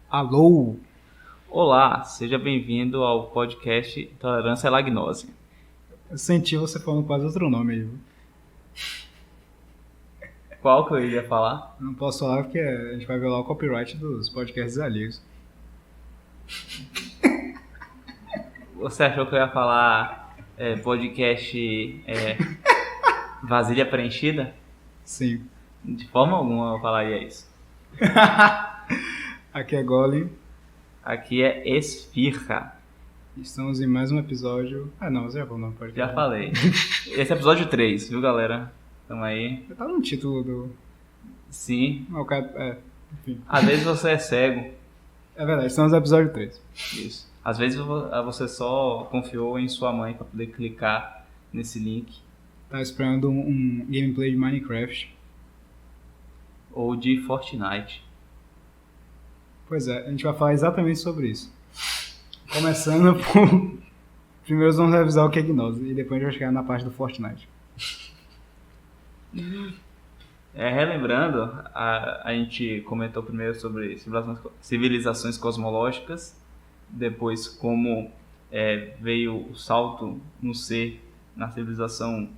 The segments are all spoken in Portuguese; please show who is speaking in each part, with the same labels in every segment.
Speaker 1: Alô?
Speaker 2: Olá, seja bem-vindo ao podcast Tolerância à Lagnose.
Speaker 1: Eu senti você falando quase outro nome aí.
Speaker 2: Qual que eu iria falar?
Speaker 1: Não posso falar porque a gente vai violar o copyright dos podcasts alheios.
Speaker 2: Você achou que eu ia falar podcast Vasilha Preenchida?
Speaker 1: Sim.
Speaker 2: De forma alguma eu falaria isso.
Speaker 1: Aqui é Golem.
Speaker 2: Aqui é Esfirra.
Speaker 1: Estamos em mais um episódio... não, você já falou no podcast.
Speaker 2: Já falei. Esse é episódio 3, viu, galera? Tamo aí.
Speaker 1: Tá no título do...
Speaker 2: Sim.
Speaker 1: Enfim.
Speaker 2: Às vezes você é cego.
Speaker 1: É verdade, estamos no episódio 3.
Speaker 2: Isso. Às vezes você só confiou em sua mãe para poder clicar nesse link.
Speaker 1: Tá esperando um gameplay de Minecraft.
Speaker 2: Ou de Fortnite.
Speaker 1: Pois é, a gente vai falar exatamente sobre isso. Começando por... Primeiro vamos revisar o que é gnose e depois a gente vai chegar na parte do Fortnite.
Speaker 2: Relembrando, a gente comentou primeiro sobre civilizações cosmológicas, depois como veio o salto no ser na civilização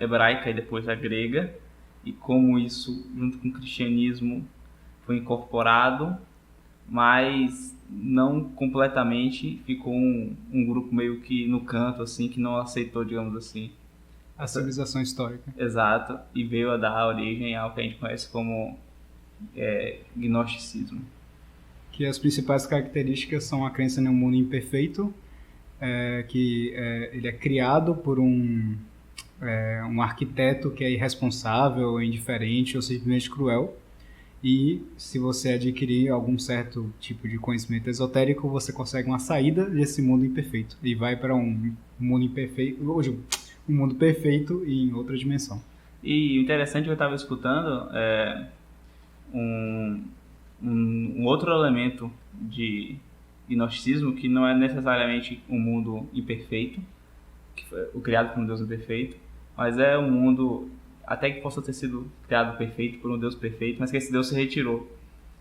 Speaker 2: hebraica e depois a grega, e como isso, junto com o cristianismo, foi incorporado, mas não completamente, ficou um grupo meio que no canto, assim, que não aceitou, digamos assim,
Speaker 1: A civilização histórica.
Speaker 2: exato, e veio a dar origem ao que a gente conhece como gnosticismo.
Speaker 1: Que as principais características são a crença em um mundo imperfeito, que ele é criado por um arquiteto que é irresponsável, indiferente ou simplesmente cruel. E se você adquirir algum certo tipo de conhecimento esotérico, você consegue uma saída desse mundo imperfeito e vai para um mundo imperfeito, um mundo perfeito e em outra dimensão.
Speaker 2: E o interessante que eu estava escutando um outro elemento de gnosticismo que não é necessariamente um mundo imperfeito, que foi o criado por um Deus imperfeito, mas é um mundo até que possa ter sido criado perfeito por um Deus perfeito, mas que esse Deus se retirou.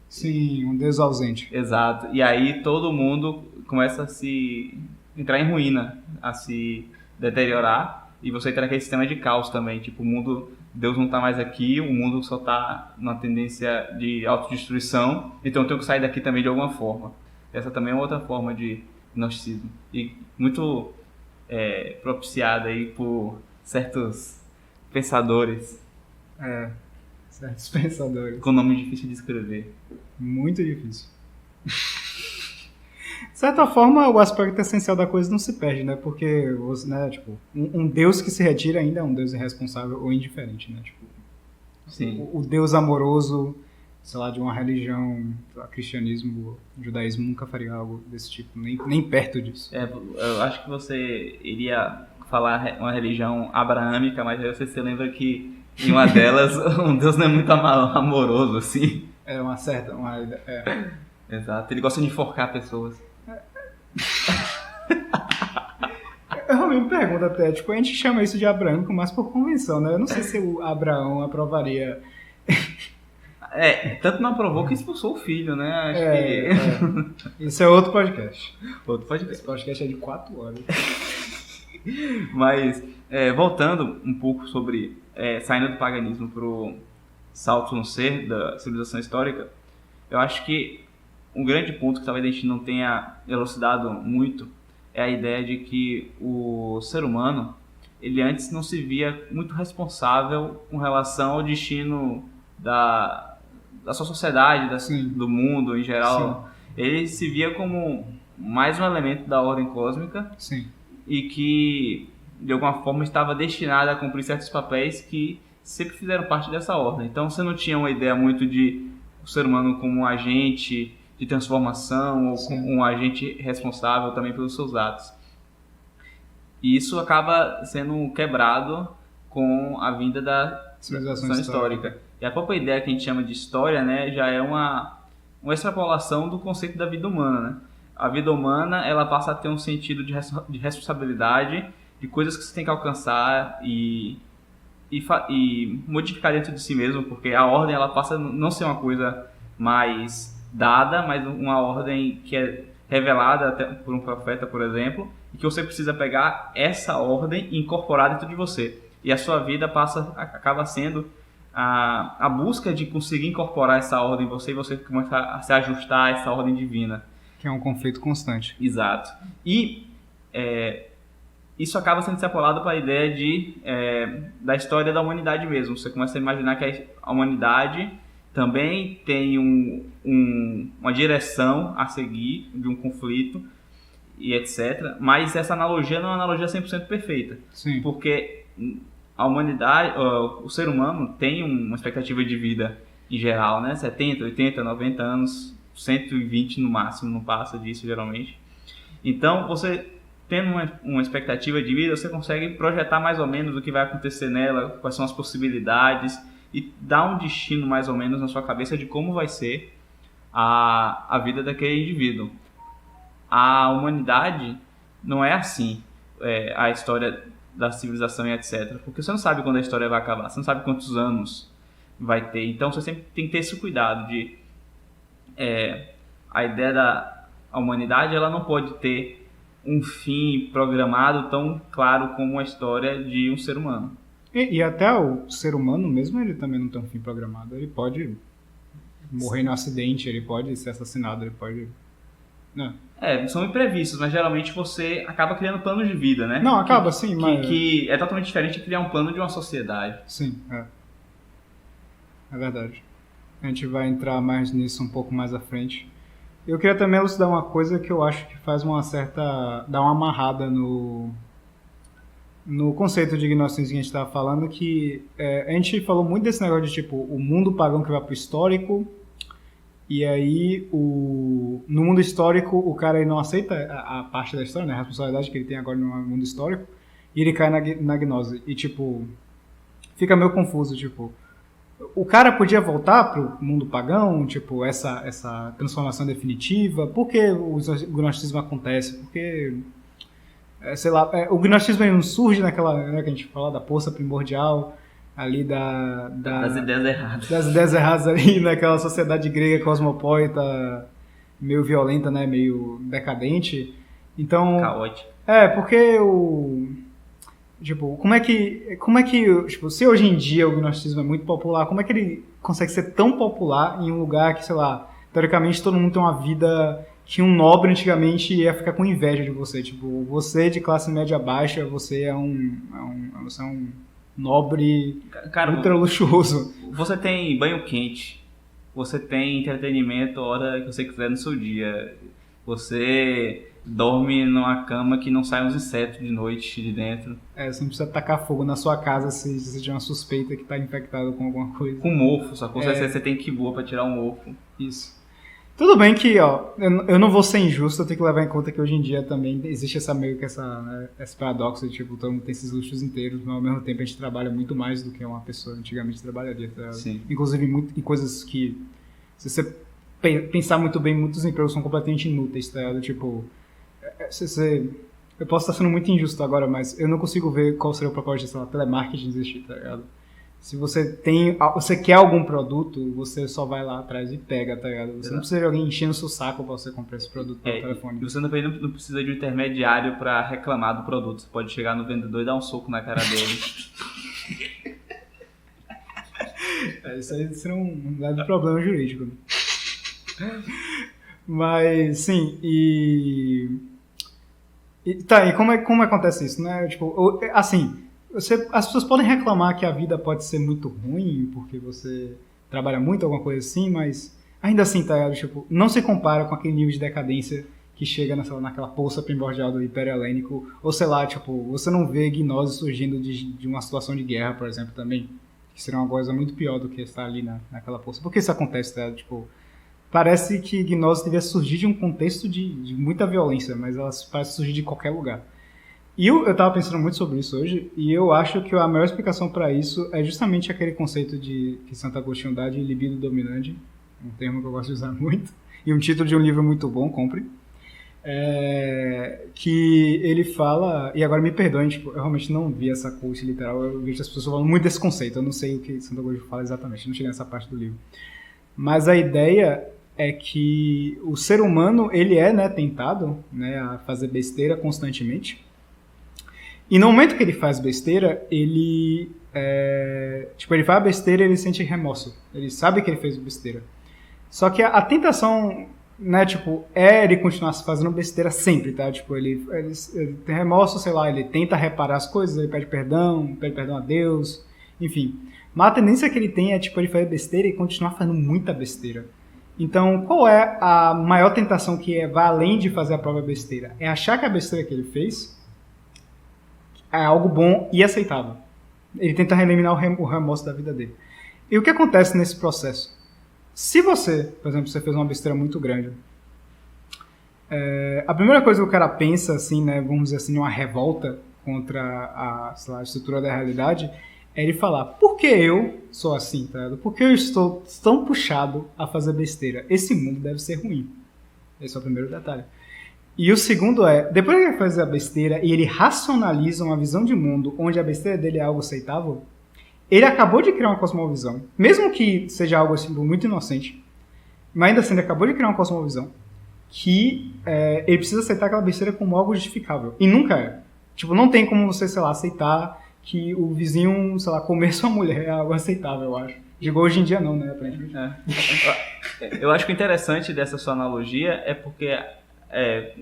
Speaker 1: Sim, um Deus ausente.
Speaker 2: Exato. E aí todo mundo começa a se entrar em ruína, a se deteriorar, e você entra naquele sistema de caos também, tipo, o mundo, Deus não está mais aqui, o mundo só está numa tendência de autodestruição, então eu tenho que sair daqui também de alguma forma. Essa também é outra forma de gnosticismo, e muito propiciada aí por certos pensadores.
Speaker 1: Certos pensadores.
Speaker 2: Com nome difícil de escrever.
Speaker 1: Muito difícil. De certa forma, o aspecto essencial da coisa não se perde, né? Porque, né, tipo, um Deus que se retira ainda é um Deus irresponsável ou indiferente, né? Tipo,
Speaker 2: sim.
Speaker 1: O Deus amoroso, sei lá, de uma religião, cristianismo, judaísmo, nunca faria algo desse tipo, nem perto disso.
Speaker 2: Eu acho que você iria falar uma religião abraâmica, mas aí você se lembra que em uma delas um Deus não é muito amoroso, assim. Exato, ele gosta de enforcar pessoas.
Speaker 1: Eu me pergunto até, tipo, a gente chama isso de abraâmico, mas por convenção, né? Eu não sei se o Abraão aprovaria...
Speaker 2: Tanto não aprovou que expulsou o filho, né? Acho
Speaker 1: que... Isso é outro podcast.
Speaker 2: Outro podcast.
Speaker 1: Esse podcast é de 4 horas.
Speaker 2: Mas, voltando um pouco sobre... saindo do paganismo pro salto no ser da civilização histórica, eu acho que um grande ponto que talvez a gente não tenha elucidado muito é a ideia de que o ser humano, ele antes não se via muito responsável com relação ao destino da sua sociedade, do mundo em geral. Sim. Ele se via como mais um elemento da ordem cósmica.
Speaker 1: Sim.
Speaker 2: E que, de alguma forma, estava destinado a cumprir certos papéis que sempre fizeram parte dessa ordem. Então, você não tinha uma ideia muito de o ser humano como um agente de transformação ou como um agente responsável também pelos seus atos. E isso acaba sendo quebrado com a vinda da civilização histórica. E a própria ideia que a gente chama de história, né, já é uma extrapolação do conceito da vida humana, né? A vida humana, ela passa a ter um sentido de responsabilidade, de coisas que você tem que alcançar e modificar dentro de si mesmo, porque a ordem, ela passa a não ser uma coisa mais dada, mas uma ordem que é revelada até por um profeta, por exemplo, e que você precisa pegar essa ordem e incorporar dentro de você. E a sua vida acaba sendo a busca de conseguir incorporar essa ordem em você, e você começa a se ajustar a essa ordem divina.
Speaker 1: Que é um conflito constante.
Speaker 2: Exato. E isso acaba sendo extrapolado para a ideia da história da humanidade mesmo. Você começa a imaginar que a humanidade também tem uma direção a seguir de um conflito e etc. Mas essa analogia não é uma analogia 100% perfeita.
Speaker 1: Sim.
Speaker 2: Porque a humanidade, o ser humano tem uma expectativa de vida em geral, né? 70, 80, 90 anos, 120 no máximo, não passa disso geralmente. Então, você tendo uma expectativa de vida, você consegue projetar mais ou menos o que vai acontecer nela, quais são as possibilidades, e dar um destino mais ou menos na sua cabeça de como vai ser a vida daquele indivíduo. A humanidade não é assim, a história da civilização e etc. Porque você não sabe quando a história vai acabar, você não sabe quantos anos vai ter. Então você sempre tem que ter esse cuidado de... a ideia da humanidade, ela não pode ter um fim programado tão claro como a história de um ser humano.
Speaker 1: E até o ser humano mesmo, ele também não tem um fim programado. Ele pode morrer no acidente, ele pode ser assassinado, ele pode... Não.
Speaker 2: São imprevistos, mas geralmente você acaba criando planos de vida, né?
Speaker 1: Não, acaba sim, mas...
Speaker 2: Que é totalmente diferente de criar um plano de uma sociedade.
Speaker 1: Sim, é verdade. A gente vai entrar mais nisso um pouco mais à frente. Eu queria também elucidar uma coisa que eu acho que faz uma certa... dá uma amarrada no conceito de gnosticismo que a gente estava falando, que a gente falou muito desse negócio de tipo, o mundo pagão que vai pro histórico, e aí no mundo histórico o cara aí não aceita a parte da história, né, a responsabilidade que ele tem agora no mundo histórico, e ele cai na gnose. E tipo, fica meio confuso, tipo, o cara podia voltar pro mundo pagão, tipo, essa transformação definitiva? Por que o gnosticismo acontece? Porque, sei lá, o gnosticismo não surge naquela, né, que a gente fala da força primordial, ali
Speaker 2: das ideias erradas.
Speaker 1: Das ideias erradas ali naquela sociedade grega cosmopolita, meio violenta, né, meio decadente. Então...
Speaker 2: caótico.
Speaker 1: Porque tipo, como é que tipo, se hoje em dia o gnosticismo é muito popular, como é que ele consegue ser tão popular em um lugar que, sei lá, teoricamente todo mundo tem uma vida, que um nobre antigamente ia ficar com inveja de você, tipo, você de classe média baixa, você é um nobre, cara, ultra luxuoso.
Speaker 2: Você tem banho quente, você tem entretenimento a hora que você quiser no seu dia, você dorme numa cama que não sai uns insetos de noite de dentro.
Speaker 1: Você não precisa tacar fogo na sua casa se você tiver uma suspeita que está infectado com alguma coisa.
Speaker 2: Com mofo, só que você tem que ir boa para tirar o mofo.
Speaker 1: Isso. Tudo bem que, eu não vou ser injusto, eu tenho que levar em conta que hoje em dia também existe esse paradoxo de, tipo, todo mundo tem esses luxos inteiros, mas ao mesmo tempo a gente trabalha muito mais do que uma pessoa antigamente trabalharia, tá?
Speaker 2: Sim.
Speaker 1: Inclusive em coisas que, se você pensar muito bem, muitos empregos são completamente inúteis, tá? Tipo, eu posso estar sendo muito injusto agora, mas eu não consigo ver qual seria o propósito de, sei lá, telemarketing existir, tá ligado? Se você quer algum produto, você só vai lá atrás e pega, tá ligado? Você não precisa de alguém enchendo o seu saco pra você comprar esse produto pelo telefone.
Speaker 2: E você não precisa de um intermediário pra reclamar do produto. Você pode chegar no vendedor e dar um soco na cara dele.
Speaker 1: Isso aí seria um leve problema jurídico. Mas, sim, e como acontece isso, né? Tipo, assim... as pessoas podem reclamar que a vida pode ser muito ruim porque você trabalha muito, alguma coisa assim, mas ainda assim, tá ligado? Tipo, não se compara com aquele nível de decadência que chega naquela poça primordial do Império Helênico, ou sei lá, tipo, você não vê gnose surgindo de uma situação de guerra, por exemplo, também, que seria uma coisa muito pior do que estar ali naquela poça. Por que isso acontece, tá ligado? Tipo, parece que gnose devia surgir de um contexto de muita violência, mas ela parece surgir de qualquer lugar. E eu tava pensando muito sobre isso hoje, e eu acho que a melhor explicação para isso é justamente aquele conceito que Santo Agostinho dá de libido dominante, um termo que eu gosto de usar muito, e um título de um livro muito bom, compre, que ele fala, e agora me perdoem, tipo, eu realmente não vi essa quote literal, eu vejo as pessoas falando muito desse conceito, eu não sei o que Santo Agostinho fala exatamente, não cheguei nessa parte do livro, Mas a ideia é que o ser humano, ele é, né, tentado, né, a fazer besteira constantemente. E no momento que ele faz besteira, ele ele faz besteira e ele sente remorso. Ele sabe que ele fez besteira. Só que a tentação, né, tipo, é ele continuar fazendo besteira sempre, tá? Tipo, ele tem remorso, sei lá, ele tenta reparar as coisas, ele pede perdão a Deus, enfim. Mas a tendência que ele tem é, tipo, ele fazer besteira e continuar fazendo muita besteira. Então, qual é a maior tentação que vai além de fazer a própria besteira? É achar que a besteira que ele fez é algo bom e aceitável. Ele tenta eliminar o remorso da vida dele. E o que acontece nesse processo? Se você, por exemplo, você fez uma besteira muito grande, a primeira coisa que o cara pensa, assim, né, vamos dizer assim, uma revolta contra sei lá, a estrutura da realidade, é ele falar, por que eu sou assim, tá ligado? Por que eu estou tão puxado a fazer besteira? Esse mundo deve ser ruim. Esse é o primeiro detalhe. E o segundo é, depois que ele faz a besteira e ele racionaliza uma visão de mundo onde a besteira dele é algo aceitável, ele acabou de criar uma cosmovisão, mesmo que seja algo assim, muito inocente, mas ainda assim ele acabou de criar uma cosmovisão que ele precisa aceitar aquela besteira como algo justificável. E nunca é. Tipo, não tem como você, sei lá, aceitar que o vizinho, sei lá, comer sua mulher é algo aceitável, eu acho. Digo, hoje em dia não, né, aparentemente.
Speaker 2: Eu acho que o interessante dessa sua analogia é porque,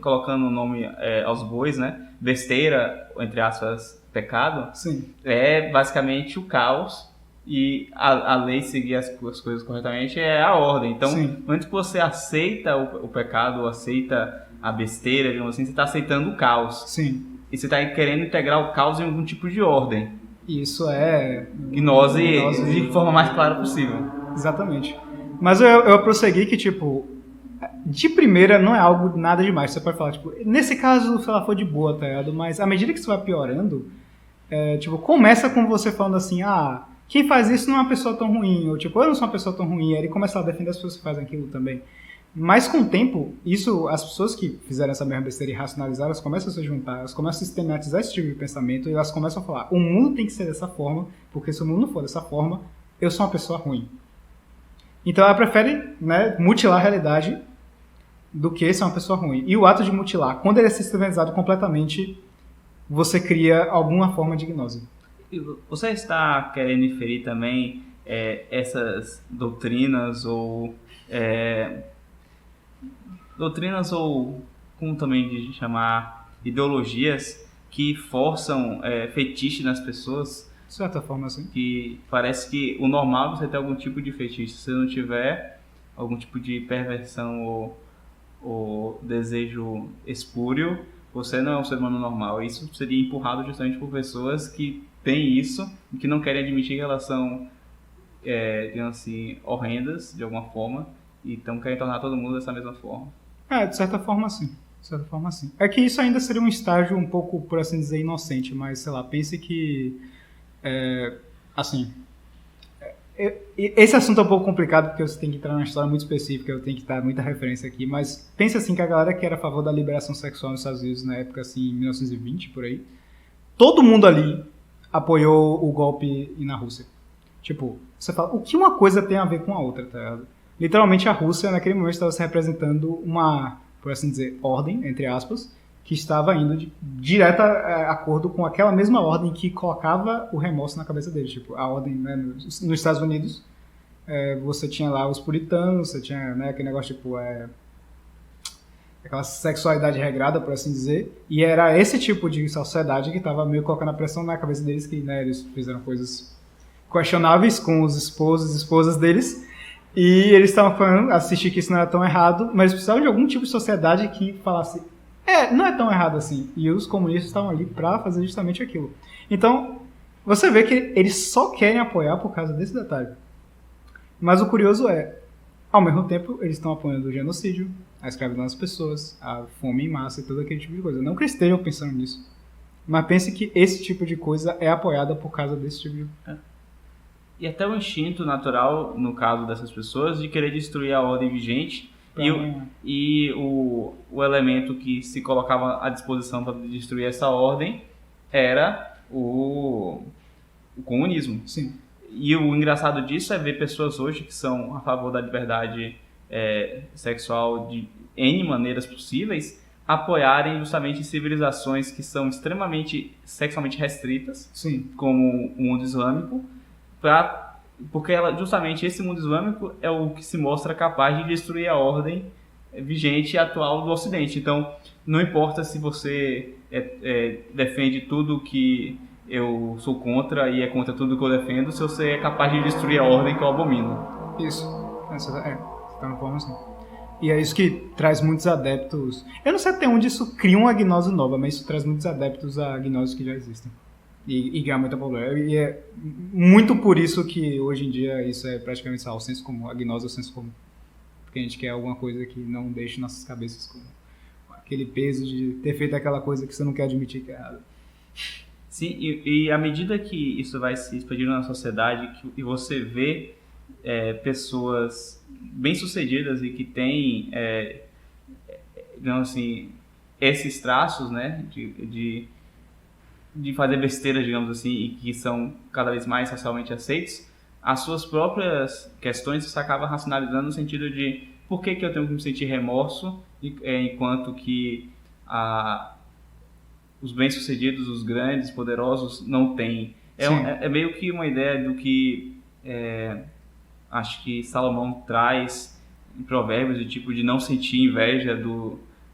Speaker 2: colocando o nome aos bois, né, besteira, entre aspas, pecado,
Speaker 1: sim,
Speaker 2: é basicamente o caos e a lei seguir as coisas corretamente é a ordem. Então,
Speaker 1: sim,
Speaker 2: antes que você aceita o pecado, ou aceita a besteira, digamos assim, você está aceitando o caos.
Speaker 1: sim.
Speaker 2: E você está querendo integrar o caos em algum tipo de ordem.
Speaker 1: Isso é...
Speaker 2: Gnose de forma mais clara possível.
Speaker 1: Exatamente. Mas eu prossegui que, tipo, de primeira não é algo nada demais. Você pode falar, tipo, nesse caso, sei lá, foi de boa, tá ligado? Mas à medida que isso vai piorando, tipo, começa com você falando assim, quem faz isso não é uma pessoa tão ruim, ou tipo, eu não sou uma pessoa tão ruim, aí ele começa a defender as pessoas que fazem aquilo também. Mas com o tempo, as pessoas que fizeram essa mesma besteira e racionalizaram, elas começam a se juntar, elas começam a sistematizar esse tipo de pensamento e elas começam a falar, o mundo tem que ser dessa forma, porque se o mundo não for dessa forma, eu sou uma pessoa ruim. Então ela prefere, né, mutilar a realidade do que ser uma pessoa ruim. E o ato de mutilar, quando ele é sistematizado completamente, você cria alguma forma de gnose.
Speaker 2: Você está querendo inferir também essas doutrinas ou como também de chamar, ideologias que forçam fetiche nas pessoas?
Speaker 1: De certa forma, assim.
Speaker 2: Que parece que o normal é você ter algum tipo de fetiche. Se você não tiver algum tipo de perversão ou desejo espúrio, você não é um ser humano normal. Isso seria empurrado justamente por pessoas que têm isso e que não querem admitir relação, digamos assim, horrendas de alguma forma, e então querem tornar todo mundo dessa mesma forma.
Speaker 1: De certa forma, sim. De certa forma, sim. É que isso ainda seria um estágio um pouco, por assim dizer, inocente, mas, sei lá, pense que, assim, esse assunto é um pouco complicado porque você tem que entrar numa história muito específica, eu tenho que dar muita referência aqui, mas pense assim que a galera que era a favor da liberação sexual nos Estados Unidos na época, assim, em 1920, por aí, todo mundo ali apoiou o golpe na Rússia. Tipo, você fala, o que uma coisa tem a ver com a outra, tá ligado? Literalmente a Rússia naquele momento estava se representando uma, por assim dizer, ordem, entre aspas, que estava indo de direto acordo com aquela mesma ordem que colocava o remorso na cabeça deles. Tipo, a ordem, né, nos Estados Unidos, você tinha lá os puritanos, você tinha, né, aquele negócio tipo, aquela sexualidade regrada, por assim dizer, e era esse tipo de sociedade que estava meio colocando a pressão na cabeça deles, que, né, eles fizeram coisas questionáveis com os esposos e esposas deles, e eles estavam falando, assistir que isso não era tão errado, mas precisavam de algum tipo de sociedade que falasse, não é tão errado assim. E os comunistas estavam ali para fazer justamente aquilo. Então, você vê que eles só querem apoiar por causa desse detalhe. Mas o curioso ao mesmo tempo, eles estão apoiando o genocídio, a escravidão das pessoas, a fome em massa e todo aquele tipo de coisa. Não que eles estejam pensando nisso, mas pense que esse tipo de coisa é apoiada por causa desse tipo de...
Speaker 2: E até o instinto natural, no caso dessas pessoas, de querer destruir a ordem vigente e o elemento que se colocava à disposição para destruir essa ordem era o comunismo.
Speaker 1: Sim.
Speaker 2: E o engraçado disso é ver pessoas hoje que são a favor da liberdade sexual de N maneiras possíveis apoiarem justamente civilizações que são extremamente sexualmente restritas,
Speaker 1: Sim.
Speaker 2: como o mundo islâmico, porque justamente esse mundo islâmico é o que se mostra capaz de destruir a ordem vigente e atual do Ocidente. Então, não importa se você defende tudo que eu sou contra e é contra tudo que eu defendo, se você é capaz de destruir a ordem que eu abomino.
Speaker 1: Isso. Você tá na forma assim. E é isso que traz muitos adeptos. Eu não sei até onde isso cria uma gnose nova, mas isso traz muitos adeptos a gnoses que já existem. E ganha muita popularidade. E é muito por isso que hoje em dia isso é praticamente o senso comum. A gnose é o senso comum. Porque a gente quer alguma coisa que não deixe nossas cabeças com aquele peso de ter feito aquela coisa que você não quer admitir que é errada.
Speaker 2: Sim, e à medida que isso vai se expandindo na sociedade e você vê pessoas bem-sucedidas e que têm, digamos assim, esses traços, né, de fazer besteira, digamos assim, e que são cada vez mais socialmente aceitos, as suas próprias questões você acaba racionalizando no sentido de por que eu tenho que me sentir remorso enquanto que os bem-sucedidos, os grandes, poderosos não têm. É meio que uma ideia do que acho que Salomão traz em Provérbios, de tipo de não sentir inveja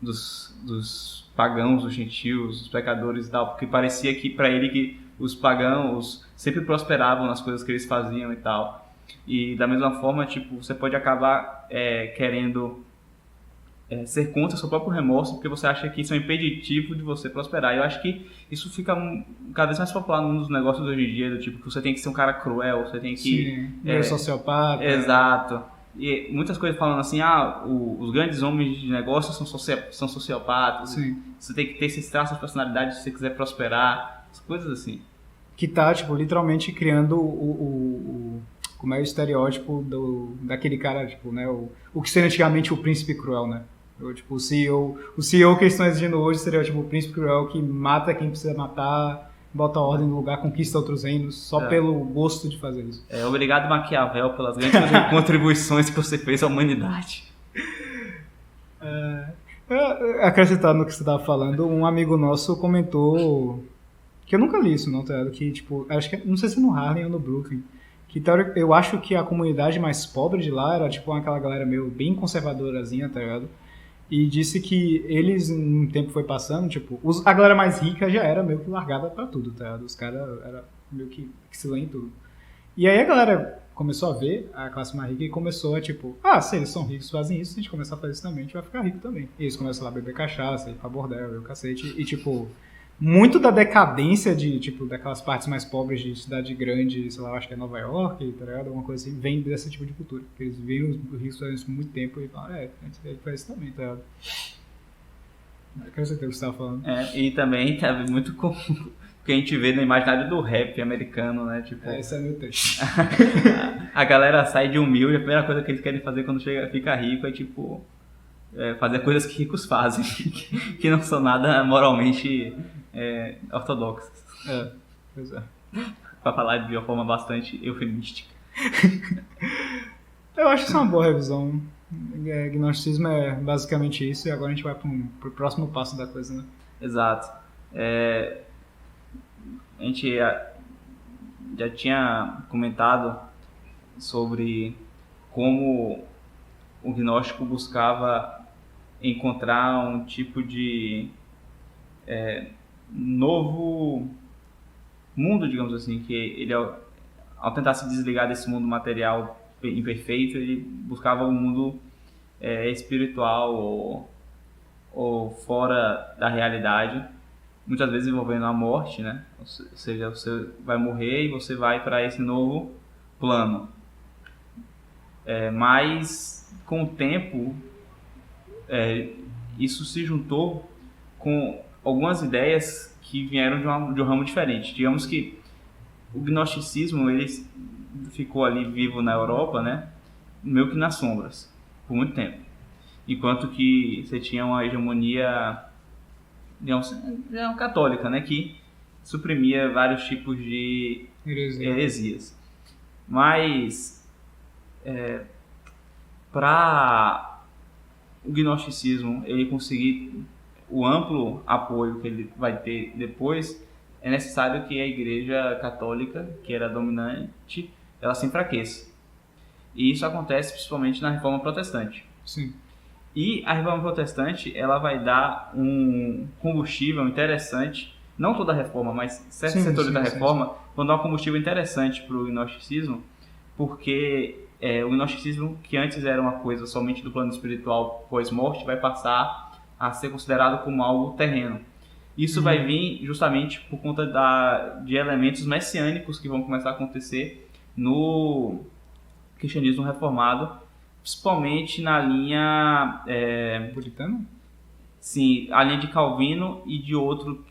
Speaker 2: dos pagãos, dos gentios, dos pecadores e tal, porque parecia que para ele que os pagãos sempre prosperavam nas coisas que eles faziam e tal. E da mesma forma, tipo, você pode acabar querendo ser contra o seu próprio remorso, porque você acha que isso é um impeditivo de você prosperar. Eu acho que isso fica cada vez mais popular nos negócios hoje em dia, do tipo que você tem que ser um cara cruel, você tem que...
Speaker 1: Sim, sociopata.
Speaker 2: Exato. E muitas coisas falando assim, os grandes homens de negócios são sociopatas.
Speaker 1: Sim.
Speaker 2: Você tem que ter esses traços de personalidade se você quiser prosperar, as coisas assim.
Speaker 1: Que tá, tipo, literalmente criando como é o estereótipo daquele cara, tipo, né, o que seria antigamente o príncipe cruel, né? Tipo, o CEO que eles estão exigindo hoje seria tipo, o príncipe cruel que mata quem precisa matar, bota a ordem no lugar, conquista outros reinos, só pelo gosto de fazer isso.
Speaker 2: Obrigado, Maquiavel, pelas grandes contribuições que você fez à humanidade.
Speaker 1: Acrescentando no que você estava falando, um amigo nosso comentou, que eu nunca li isso, não, tá ligado? Que, tipo, acho que, não sei se é no Harlem ou no Brooklyn, que eu acho que a comunidade mais pobre de lá era, tipo, aquela galera meio bem conservadorazinha, tá ligado? E disse que eles, um tempo foi passando, tipo, a galera mais rica já era meio que largada pra tudo, tá ligado? Os caras eram meio que excelente em tudo. E aí a galera começou a ver a classe mais rica e começou a, tipo, se eles são ricos, fazem isso, se a gente começar a fazer isso também, a gente vai ficar rico também. E eles começam lá a beber cachaça, ir pra bordel, e o cacete, e, tipo, muito da decadência daquelas partes mais pobres de cidade grande, sei lá, acho que é Nova York, tá ligado? Alguma coisa assim, vem desse tipo de cultura. Porque eles viram os ricos fazendo isso por muito tempo e falaram, a gente faz isso também, tá ligado? Eu quero saber o que você tava falando.
Speaker 2: E também tá muito comum que a gente vê no imaginário do rap americano, né? Tipo,
Speaker 1: esse é meu texto.
Speaker 2: A galera sai de humilde, a primeira coisa que eles querem fazer quando fica rico é, tipo, fazer coisas que ricos fazem, que não são nada moralmente ortodoxas.
Speaker 1: Pois é.
Speaker 2: Pra falar de uma forma bastante eufemística.
Speaker 1: Eu acho que isso é uma boa revisão. Gnosticismo é basicamente isso, e agora a gente vai pro próximo passo da coisa, né?
Speaker 2: Exato. A gente já tinha comentado sobre como o gnóstico buscava encontrar um tipo de novo mundo, digamos assim, que ele, ao tentar se desligar desse mundo material imperfeito, ele buscava um mundo espiritual ou fora da realidade, muitas vezes envolvendo a morte, né? Ou seja, você vai morrer e você vai para esse novo plano. Mas, com o tempo, isso se juntou com algumas ideias que vieram de um ramo diferente. Digamos que o gnosticismo ele ficou ali vivo na Europa, né? Meio que nas sombras, por muito tempo. Enquanto que você tinha uma hegemonia católica, né? Que suprimia vários tipos de heresias. Mas para o gnosticismo ele conseguir o amplo apoio que ele vai ter depois, é necessário que a Igreja Católica, que era dominante, ela se enfraqueça. E isso acontece principalmente na Reforma Protestante.
Speaker 1: Sim.
Speaker 2: E a Reforma Protestante, ela vai dar um combustível interessante, não toda a Reforma, mas certos setores da Reforma, vão dar um combustível interessante para o gnosticismo, porque o gnosticismo, que antes era uma coisa somente do plano espiritual pós-morte, vai passar a ser considerado como algo terreno. Isso vai vir justamente por conta de elementos messiânicos que vão começar a acontecer no cristianismo reformado, principalmente na linha...
Speaker 1: puritana?
Speaker 2: Sim, a linha de Calvino e de outro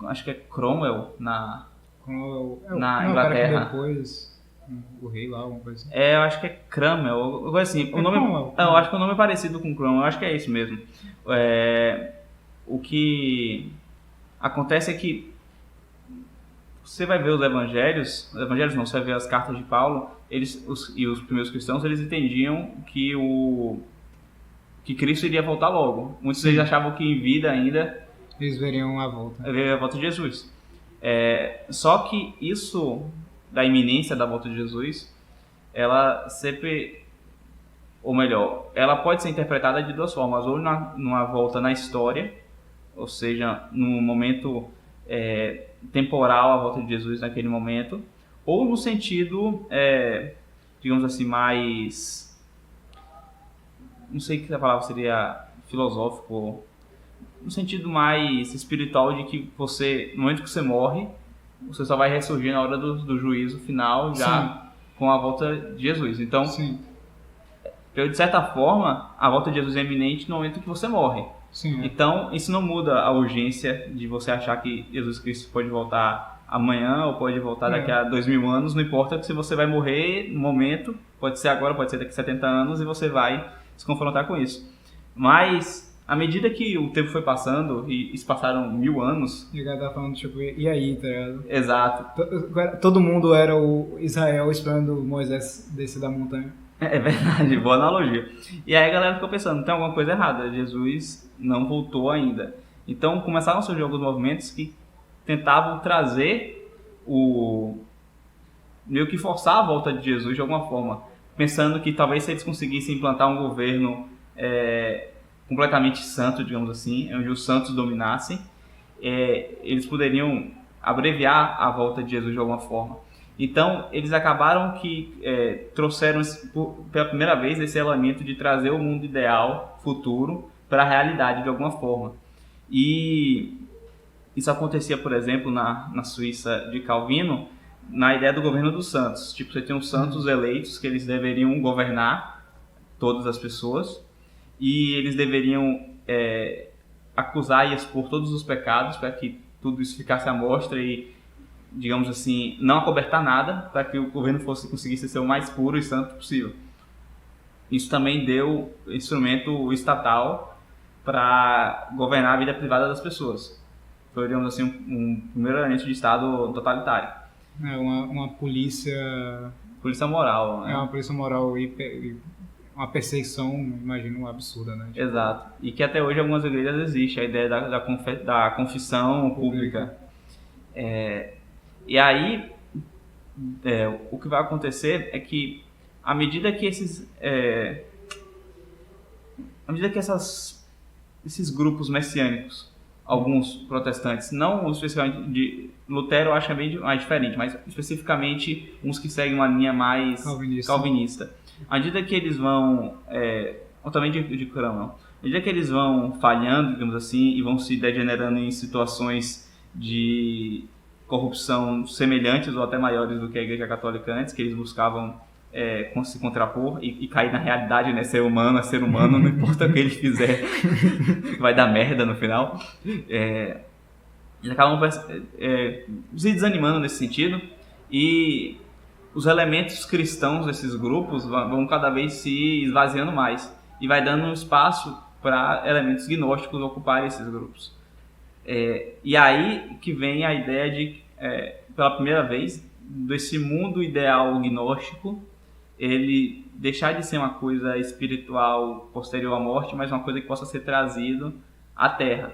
Speaker 2: acho que é Cromwell, na Inglaterra.
Speaker 1: Depois o rei lá, alguma coisa assim.
Speaker 2: Eu acho que é Cromwell, assim, o nome,
Speaker 1: Cromwell.
Speaker 2: Eu acho que o nome é parecido com Cromwell, eu acho que é isso mesmo. O que acontece é que você vai ver os evangelhos não, você vai ver as cartas de Paulo, os primeiros cristãos, eles entendiam que Cristo iria voltar logo. Muitos deles achavam que em vida ainda
Speaker 1: eles veriam a volta.
Speaker 2: A volta de Jesus. Só que isso da iminência da volta de Jesus, ela sempre, ou melhor, ela pode ser interpretada de duas formas, ou numa volta na história, ou seja, num momento temporal, a volta de Jesus naquele momento, ou no sentido, digamos assim, mais, não sei que a palavra seria filosófico, no sentido mais espiritual de que você, no momento que você morre, você só vai ressurgir na hora do juízo final, já com a volta de Jesus. Então, de certa forma, a volta de Jesus é iminente no momento que você morre.
Speaker 1: Sim.
Speaker 2: Então, isso não muda a urgência de você achar que Jesus Cristo pode voltar amanhã ou pode voltar daqui a 2000 anos. Não importa que se você vai morrer no momento, pode ser agora, pode ser daqui a 70 anos, e você vai se confrontar com isso. Mas, à medida que o tempo foi passando, e se passaram 1000 anos...
Speaker 1: E o cara tá falando, tipo, e aí, tá ligado?
Speaker 2: Exato.
Speaker 1: Todo mundo era o Israel esperando Moisés descer da montanha.
Speaker 2: É verdade, boa analogia. E aí a galera ficou pensando, tem alguma coisa errada, Jesus não voltou ainda. Então começaram a surgir alguns movimentos que tentavam trazer meio que forçar a volta de Jesus de alguma forma, pensando que talvez se eles conseguissem implantar um governo completamente santo, digamos assim, onde os santos dominassem, eles poderiam abreviar a volta de Jesus de alguma forma. Então, eles acabaram que trouxeram pela primeira vez esse elemento de trazer o mundo ideal, futuro, para a realidade de alguma forma. E isso acontecia, por exemplo, na Suíça de Calvino, na ideia do governo dos santos. Tipo, você tem os santos eleitos que eles deveriam governar todas as pessoas e eles deveriam acusar e expor todos os pecados para que tudo isso ficasse à mostra e, digamos assim, não acobertar nada para que o governo conseguisse ser o mais puro e santo possível. Isso também deu instrumento estatal para governar a vida privada das pessoas. Foi, digamos assim, um primeiro elemento de Estado totalitário.
Speaker 1: Uma polícia...
Speaker 2: Polícia moral, né?
Speaker 1: Uma polícia moral e uma perseguição, imagino, absurda, né? Tipo...
Speaker 2: Exato. E que até hoje em algumas igrejas existe a ideia da confissão pública. E aí, o que vai acontecer é que, à medida que esses grupos messiânicos, alguns protestantes, não especificamente de Lutero, eu acho que é bem mais diferente, mas especificamente uns que seguem uma linha mais calvinista. À medida que eles vão, ou também de Cromwell, à medida que eles vão falhando, digamos assim, e vão se degenerando em situações de corrupção semelhantes ou até maiores do que a Igreja Católica antes, que eles buscavam se contrapor e cair na realidade, né? Ser humano é ser humano, não importa o que ele fizer, vai dar merda no final. Eles acabam se desanimando nesse sentido e os elementos cristãos desses grupos vão cada vez se esvaziando mais e vai dando espaço para elementos gnósticos ocuparem esses grupos. E aí que vem a ideia de, pela primeira vez, desse mundo ideal gnóstico, ele deixar de ser uma coisa espiritual posterior à morte, mas uma coisa que possa ser trazido à Terra,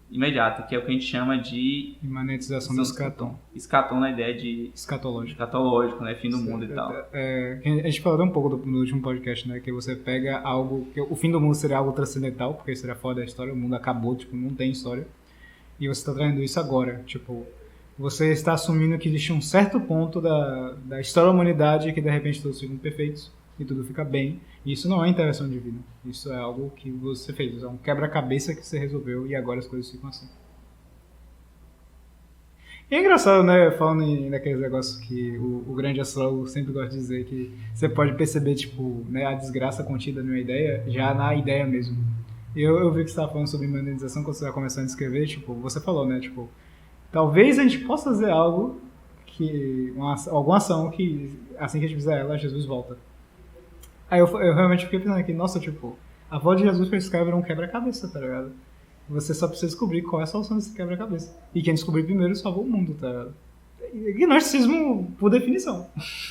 Speaker 2: imediata, que é o que a gente chama de
Speaker 1: imanentização do escatom.
Speaker 2: Escatom na ideia de escatológico, né? Fim do mundo e tal.
Speaker 1: A gente falou um pouco no último podcast, né? Que você pega algo... que o fim do mundo seria algo transcendental, porque seria fora da história, o mundo acabou, tipo, não tem história. E você está trazendo isso agora, tipo... Você está assumindo que existe um certo ponto da história da humanidade que de repente todos ficam perfeitos e tudo fica bem. E isso não é interação divina. Isso é algo que você fez. É um quebra-cabeça que você resolveu e agora as coisas ficam assim. E é engraçado, né? Falando naqueles negócios que o grande astrólogo sempre gosta de dizer, que você pode perceber, tipo, né, a desgraça contida numa ideia, já na ideia mesmo. E eu vi que você estava falando sobre imanentização quando você estava começando a escrever, tipo, você falou, né? Tipo, talvez a gente possa fazer algo alguma ação que, assim que a gente fizer ela, Jesus volta. Aí eu realmente fiquei pensando aqui, nossa, tipo, a volta de Jesus para esse cara virou um quebra-cabeça, tá ligado? Você só precisa descobrir qual é a solução desse quebra-cabeça. E quem descobrir primeiro salvou o mundo, tá ligado? Gnosticismo, por definição.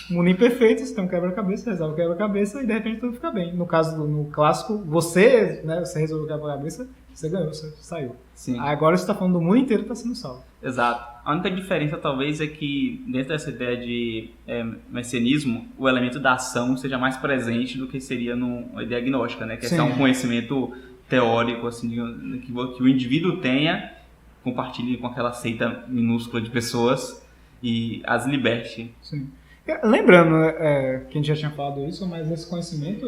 Speaker 1: Mundo imperfeito, você tem um quebra-cabeça, resolve o quebra-cabeça e de repente tudo fica bem. No caso, no clássico, você resolveu o quebra-cabeça, você ganhou, você saiu.
Speaker 2: Sim.
Speaker 1: Agora você está falando do mundo inteiro que está sendo salvo.
Speaker 2: Exato. A única diferença talvez é que dentro dessa ideia de messianismo, o elemento da ação seja mais presente do que seria numa ideia gnóstica, né? Que é só um conhecimento teórico, assim, que o indivíduo tenha, compartilhe com aquela seita minúscula de pessoas e as liberte.
Speaker 1: Sim. Lembrando que a gente já tinha falado isso, mas esse conhecimento,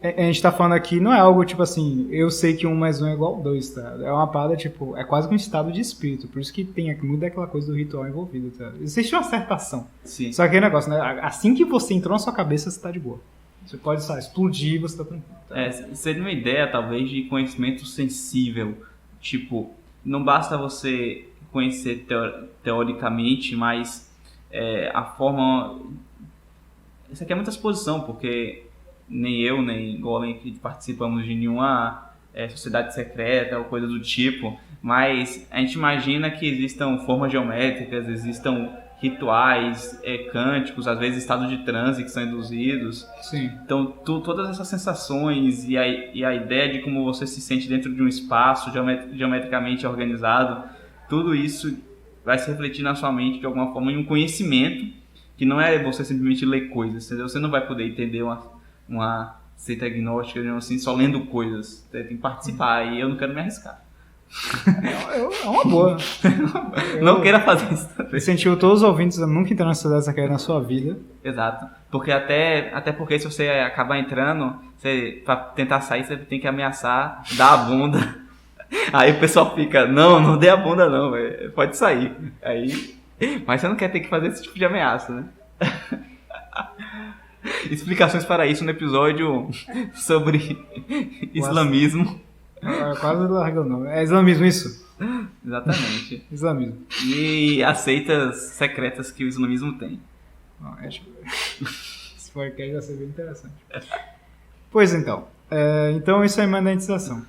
Speaker 1: a gente tá falando aqui, não é algo tipo assim, eu sei que 1 mais 1 é igual a 2, tá? É uma parada, tipo, é quase que um estado de espírito, por isso que tem muito aquela coisa do ritual envolvido, tá? Existe uma certa ação.
Speaker 2: Sim.
Speaker 1: Só que é negócio, né? Assim que você entrou na sua cabeça, você tá de boa. Você pode, explodir, você tá tranquilo. Tá?
Speaker 2: Seria uma ideia, talvez, de conhecimento sensível. Tipo, não basta você conhecer teoricamente, mas a forma... Isso aqui é muita exposição, porque nem eu, nem Golem que participamos de nenhuma sociedade secreta ou coisa do tipo, mas a gente imagina que existam formas geométricas, existam rituais, cânticos, às vezes estados de transe que são induzidos.
Speaker 1: Sim.
Speaker 2: Então, todas essas sensações e a ideia de como você se sente dentro de um espaço geometricamente organizado, tudo isso vai se refletir na sua mente de alguma forma em um conhecimento que não é você simplesmente ler coisas, entendeu? Você não vai poder entender uma seita agnóstica assim, só lendo coisas. Você tem que participar e eu não quero me arriscar.
Speaker 1: É uma boa.
Speaker 2: Não queira fazer isso também.
Speaker 1: Incentiva todos os ouvintes a nunca entrar na sociedade secreta na sua vida.
Speaker 2: Exato. Porque até porque se você acabar entrando, pra tentar sair, você tem que ameaçar dar a bunda. Aí o pessoal fica, não dê a bunda não, véio. Pode sair. Mas você não quer ter que fazer esse tipo de ameaça, né? Explicações para isso no episódio sobre islamismo.
Speaker 1: Quase largou o nome. É islamismo isso?
Speaker 2: Exatamente.
Speaker 1: Islamismo.
Speaker 2: E as seitas secretas que o islamismo tem.
Speaker 1: Esse podcast vai ser bem interessante. Pois então. Então isso é imanentização.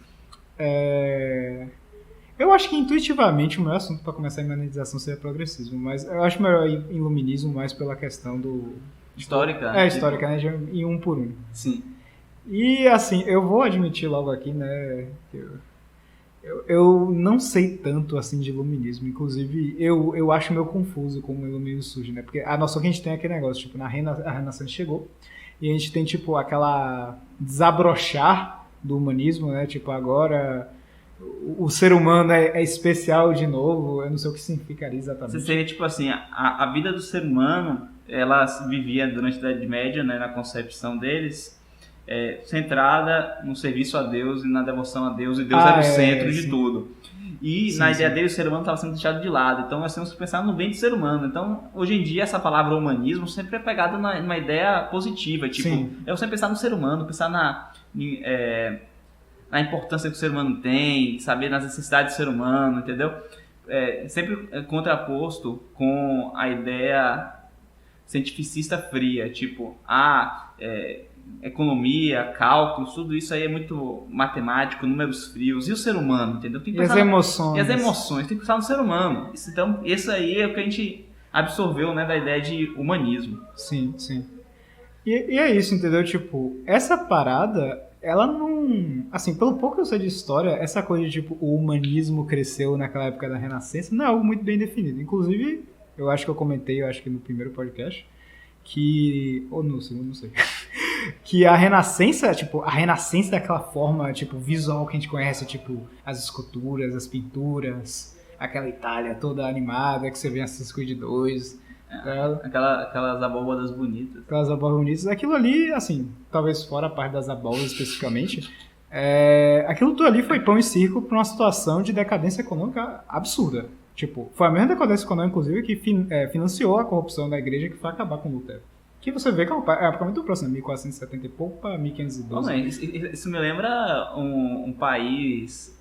Speaker 1: Eu acho que intuitivamente o melhor assunto para começar a imanentização seria progressismo, mas eu acho melhor ir em iluminismo mais pela questão do...
Speaker 2: Histórica.
Speaker 1: Histórica, né? Em um por um.
Speaker 2: Sim.
Speaker 1: E assim, eu vou admitir logo aqui, né, que eu não sei tanto assim de iluminismo, inclusive eu acho meio confuso como o iluminismo surge, né, porque a noção que a gente tem é aquele negócio, tipo, a Renascença chegou e a gente tem, tipo, aquela desabrochar do humanismo, né, tipo, agora o ser humano é especial de novo, eu não sei o que significaria exatamente.
Speaker 2: Você seria, tipo assim, a vida do ser humano, ela vivia durante a Idade Média, né, na concepção deles, centrada no serviço a Deus e na devoção a Deus, e Deus era o centro de tudo. E na ideia dele, o ser humano estava sendo deixado de lado. Então nós temos que pensar no bem do ser humano. Então, hoje em dia, essa palavra humanismo sempre é pegada numa ideia positiva. Tipo, eu sempre pensar no ser humano, pensar na importância que o ser humano tem, saber nas necessidades do ser humano, entendeu? Sempre contraposto com a ideia cientificista fria, tipo, economia, cálculos, tudo isso aí é muito matemático, números frios. E o ser humano, entendeu? Tem que
Speaker 1: E as
Speaker 2: pensar
Speaker 1: emoções.
Speaker 2: E as emoções, tem que pensar no ser humano. Então, isso aí é o que a gente absorveu, né, da ideia de humanismo.
Speaker 1: Sim, sim. E é isso, entendeu? Tipo, essa parada, ela não... Assim, pelo pouco que eu sei de história, essa coisa de, tipo, o humanismo cresceu naquela época da Renascença, não é algo muito bem definido. Inclusive, eu acho que eu comentei, eu acho que no primeiro podcast, que... Ou no segundo, não sei. Que a Renascença, tipo, a Renascença daquela forma, tipo, visual que a gente conhece, tipo, as esculturas, as pinturas, aquela Itália toda animada, que você vê Assassin's Creed 2...
Speaker 2: Aquelas abóbadas bonitas.
Speaker 1: Aquelas abóboras bonitas. Aquilo ali, assim, talvez fora a parte das abóboras especificamente, aquilo tudo ali foi pão e circo para uma situação de decadência econômica absurda. Tipo, foi a mesma decadência econômica, inclusive, que financiou a corrupção da igreja, que foi acabar com Lutero. Que você vê que é uma época muito próxima, 1470 e pouco para 1512.
Speaker 2: Isso me lembra um país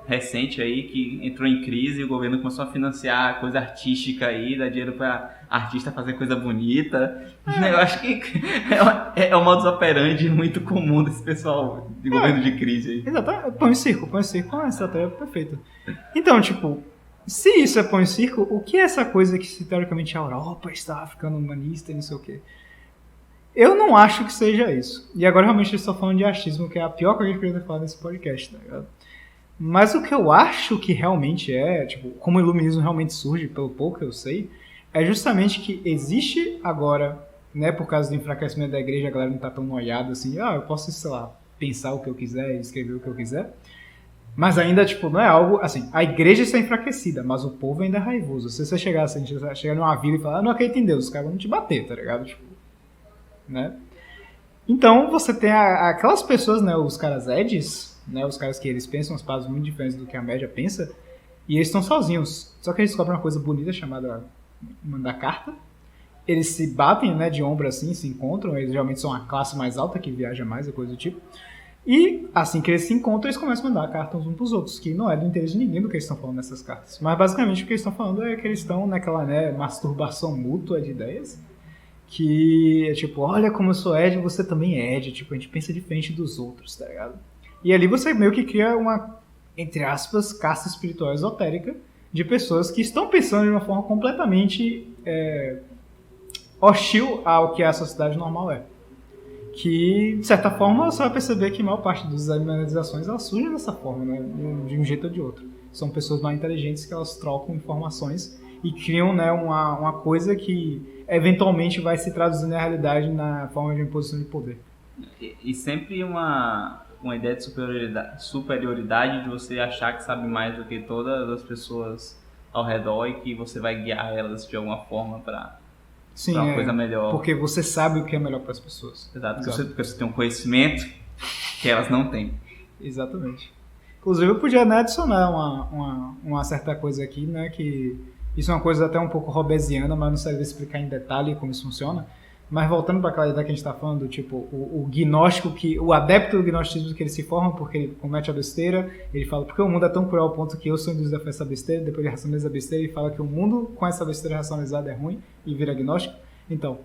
Speaker 2: recente aí que entrou em crise e o governo começou a financiar coisa artística aí, dar dinheiro para artista fazer coisa bonita. Eu acho que é um modus operandi muito comum desse pessoal de governo de crise aí.
Speaker 1: Exato, pão e circo é uma estratégia perfeita. Então, tipo, se isso é pão e circo, o que é essa coisa que teoricamente a Europa está ficando humanista e não sei o quê? Eu não acho que seja isso. E agora realmente eu estou falando de achismo, que é a pior coisa que eu queria ter falado nesse podcast, tá ligado? Mas o que eu acho que realmente tipo, como o iluminismo realmente surge, pelo pouco que eu sei, é justamente que existe agora, né, por causa do enfraquecimento da igreja, a galera não tá tão noiada assim, eu posso, sei lá, pensar o que eu quiser, escrever o que eu quiser, mas ainda, tipo, não é algo, assim, a igreja está enfraquecida, mas o povo ainda é raivoso. Se você chegar assim, chegar numa vila e falar, não acredito em Deus, os caras vão te bater, tá ligado? Tipo, né? Então, você tem aquelas pessoas, né, os caras edges, né, os caras que eles pensam as paradas muito diferentes do que a média pensa, e eles estão sozinhos. Só que eles descobrem uma coisa bonita chamada mandar carta. Eles se batem, né, de ombro assim, se encontram. Eles geralmente são a classe mais alta que viaja mais, ou coisa do tipo. E assim que eles se encontram, eles começam a mandar cartas uns pros outros, que não é do interesse de ninguém do que eles estão falando nessas cartas. Mas basicamente o que eles estão falando é que eles estão naquela, né, masturbação mútua de ideias. Que é tipo, olha como eu sou Ed, você também é Ed. Tipo, a gente pensa diferente dos outros, tá ligado? E ali você meio que cria uma, entre aspas, caça espiritual esotérica de pessoas que estão pensando de uma forma completamente hostil ao que a sociedade normal é. Que, de certa forma, você vai perceber que a maior parte das organizações elas surgem dessa forma, né? De um jeito ou de outro. São pessoas mais inteligentes que elas trocam informações e criam, né, uma coisa que eventualmente vai se traduzir na realidade na forma de imposição de poder.
Speaker 2: E sempre uma ideia de superioridade de você achar que sabe mais do que todas as pessoas ao redor e que você vai guiar elas de alguma forma para uma coisa melhor.
Speaker 1: Porque você sabe o que é melhor para as pessoas.
Speaker 2: Exato. Porque você tem um conhecimento que elas não têm.
Speaker 1: Exatamente. Inclusive eu podia, né, adicionar uma certa coisa aqui, né, que isso é uma coisa até um pouco hobbesiana, mas não sei explicar em detalhe como isso funciona. Mas voltando para aquela ideia que a gente está falando, tipo, o gnóstico, o adepto do gnosticismo que ele se forma porque ele comete a besteira, ele fala, porque o mundo é tão cruel ao ponto que eu sou induzido a fazer essa besteira, depois ele racionaliza a besteira e fala que o mundo com essa besteira racionalizada é ruim e vira gnóstico. Então,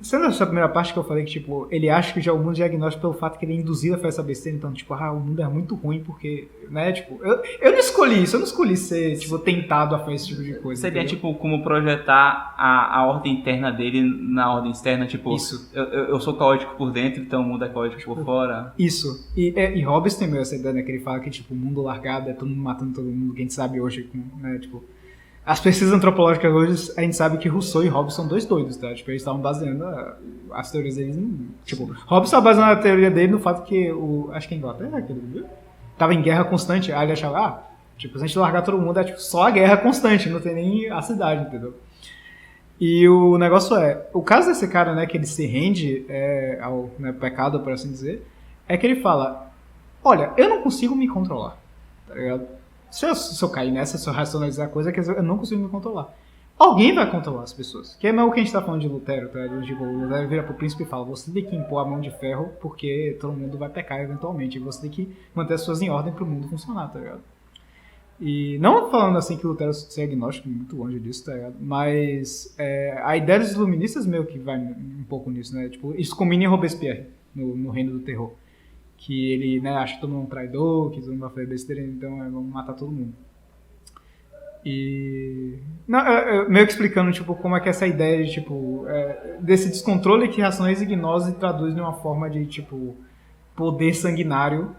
Speaker 1: sendo essa primeira parte que eu falei que, tipo, ele acha que já o mundo já é gnóstico pelo fato que ele é induzido a fazer essa besteira, então, tipo, o mundo é muito ruim porque, né, tipo, eu não escolhi isso, eu não escolhi ser, tipo, tentado a fazer esse tipo de coisa.
Speaker 2: Seria, entendeu? Tipo, como projetar a ordem interna dele na ordem externa, tipo,
Speaker 1: isso.
Speaker 2: Eu sou caótico por dentro, então o mundo é caótico por fora.
Speaker 1: Isso. E Hobbes tem meio essa ideia, né, que ele fala que, tipo, o mundo largado é todo mundo matando todo mundo, que a gente sabe hoje, né, tipo... As pesquisas antropológicas hoje, a gente sabe que Rousseau e Hobbes são dois doidos, tá? Tipo, eles estavam baseando as teorias deles tipo, Hobbes estava baseando a teoria dele no fato que acho que a Inglaterra, tava em guerra constante, aí ele achava, tipo, se a gente largar todo mundo, é tipo, só a guerra constante, não tem nem a cidade, entendeu? E o negócio o caso desse cara, né, que ele se rende ao, né, pecado, por assim dizer, é que ele fala, olha, eu não consigo me controlar, tá ligado? Se eu cair nessa, se eu racionalizar a coisa, quer dizer, eu não consigo me controlar. Alguém vai controlar as pessoas. Que é o que a gente tá falando de Lutero, tá? Tipo, o Lutero vira pro príncipe e fala, você tem que impor a mão de ferro porque todo mundo vai pecar eventualmente. E você tem que manter as pessoas em ordem pro mundo funcionar, tá ligado? E não falando assim que Lutero seja agnóstico, muito longe disso, tá ligado? Mas a ideia dos iluministas meio que vai um pouco nisso, né? Tipo, isso combina em Robespierre, no Reino do Terror. Que ele, né, acha todo mundo um traidor, que todo mundo vai fazer besteira, então vamos matar todo mundo. E... Não, meio que explicando, tipo, como é que essa ideia de, tipo, desse descontrole que rações e gnose traduz de uma forma de, tipo, poder sanguinário,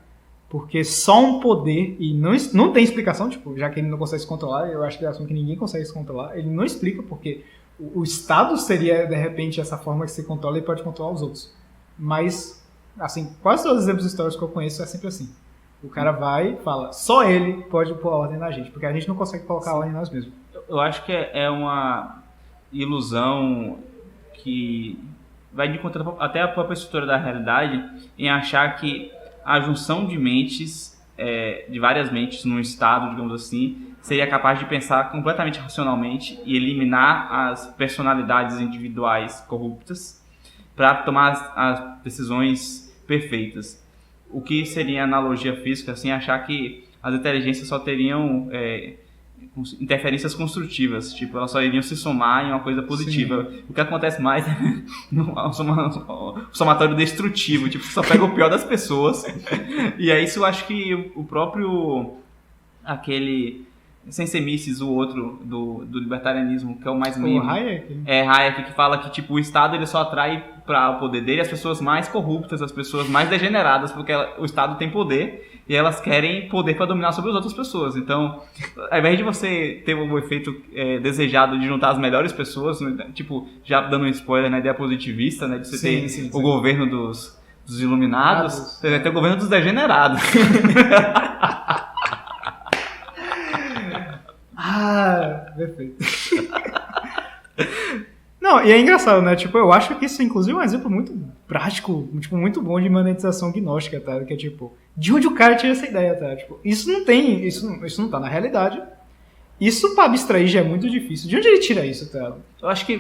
Speaker 1: porque só um poder, e não tem explicação, tipo, já que ele não consegue se controlar, eu acho que é assunto que ninguém consegue se controlar, ele não explica porque o Estado seria, de repente, essa forma que se controla e pode controlar os outros. Mas, assim, quase todos os exemplos históricos que eu conheço é sempre assim. O cara vai e fala, só ele pode pôr a ordem na gente, porque a gente não consegue colocar a ordem em nós mesmos.
Speaker 2: Eu acho que é uma ilusão que vai de encontro até a própria estrutura da realidade em achar que a junção de mentes, de várias mentes num estado, digamos assim, seria capaz de pensar completamente racionalmente e eliminar as personalidades individuais corruptas para tomar as decisões perfeitas. O que seria analogia física, assim, achar que as inteligências só teriam interferências construtivas, tipo, elas só iriam se somar em uma coisa positiva. Sim. O que acontece mais é um somatório destrutivo, tipo, só pega o pior das pessoas. E aí isso eu acho que o próprio, aquele Sense-Mises, o outro do libertarianismo, que é o mais mínimo.
Speaker 1: Hayek?
Speaker 2: Hayek, que fala que tipo, o Estado ele só atrai para o poder dele as pessoas mais corruptas, as pessoas mais degeneradas, porque o Estado tem poder e elas querem poder para dominar sobre as outras pessoas. Então, ao invés de você ter o efeito desejado de juntar as melhores pessoas, né, tipo, já dando um spoiler na ideia positivista, né, de você ter o governo dos iluminados, você vai ter o governo dos degenerados.
Speaker 1: Perfeito. Não, e é engraçado, né? Tipo, eu acho que isso, inclusive, é um exemplo muito prático, tipo, muito bom de monetização gnóstica, tá? Que é tipo, de onde o cara tira essa ideia, tá? Tipo, isso não tá na realidade. Isso, pra abstrair, já é muito difícil. De onde ele tira isso, tá?
Speaker 2: Eu acho que,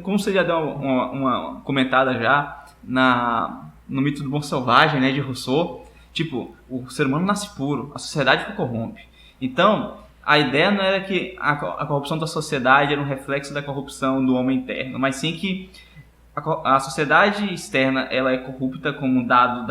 Speaker 2: como você já deu uma comentada já, no mito do bom selvagem, né, de Rousseau, tipo, o ser humano nasce puro, a sociedade que corrompe. Então, a ideia não era que a corrupção da sociedade era um reflexo da corrupção do homem interno, mas sim que a sociedade externa ela é corrupta como um dado,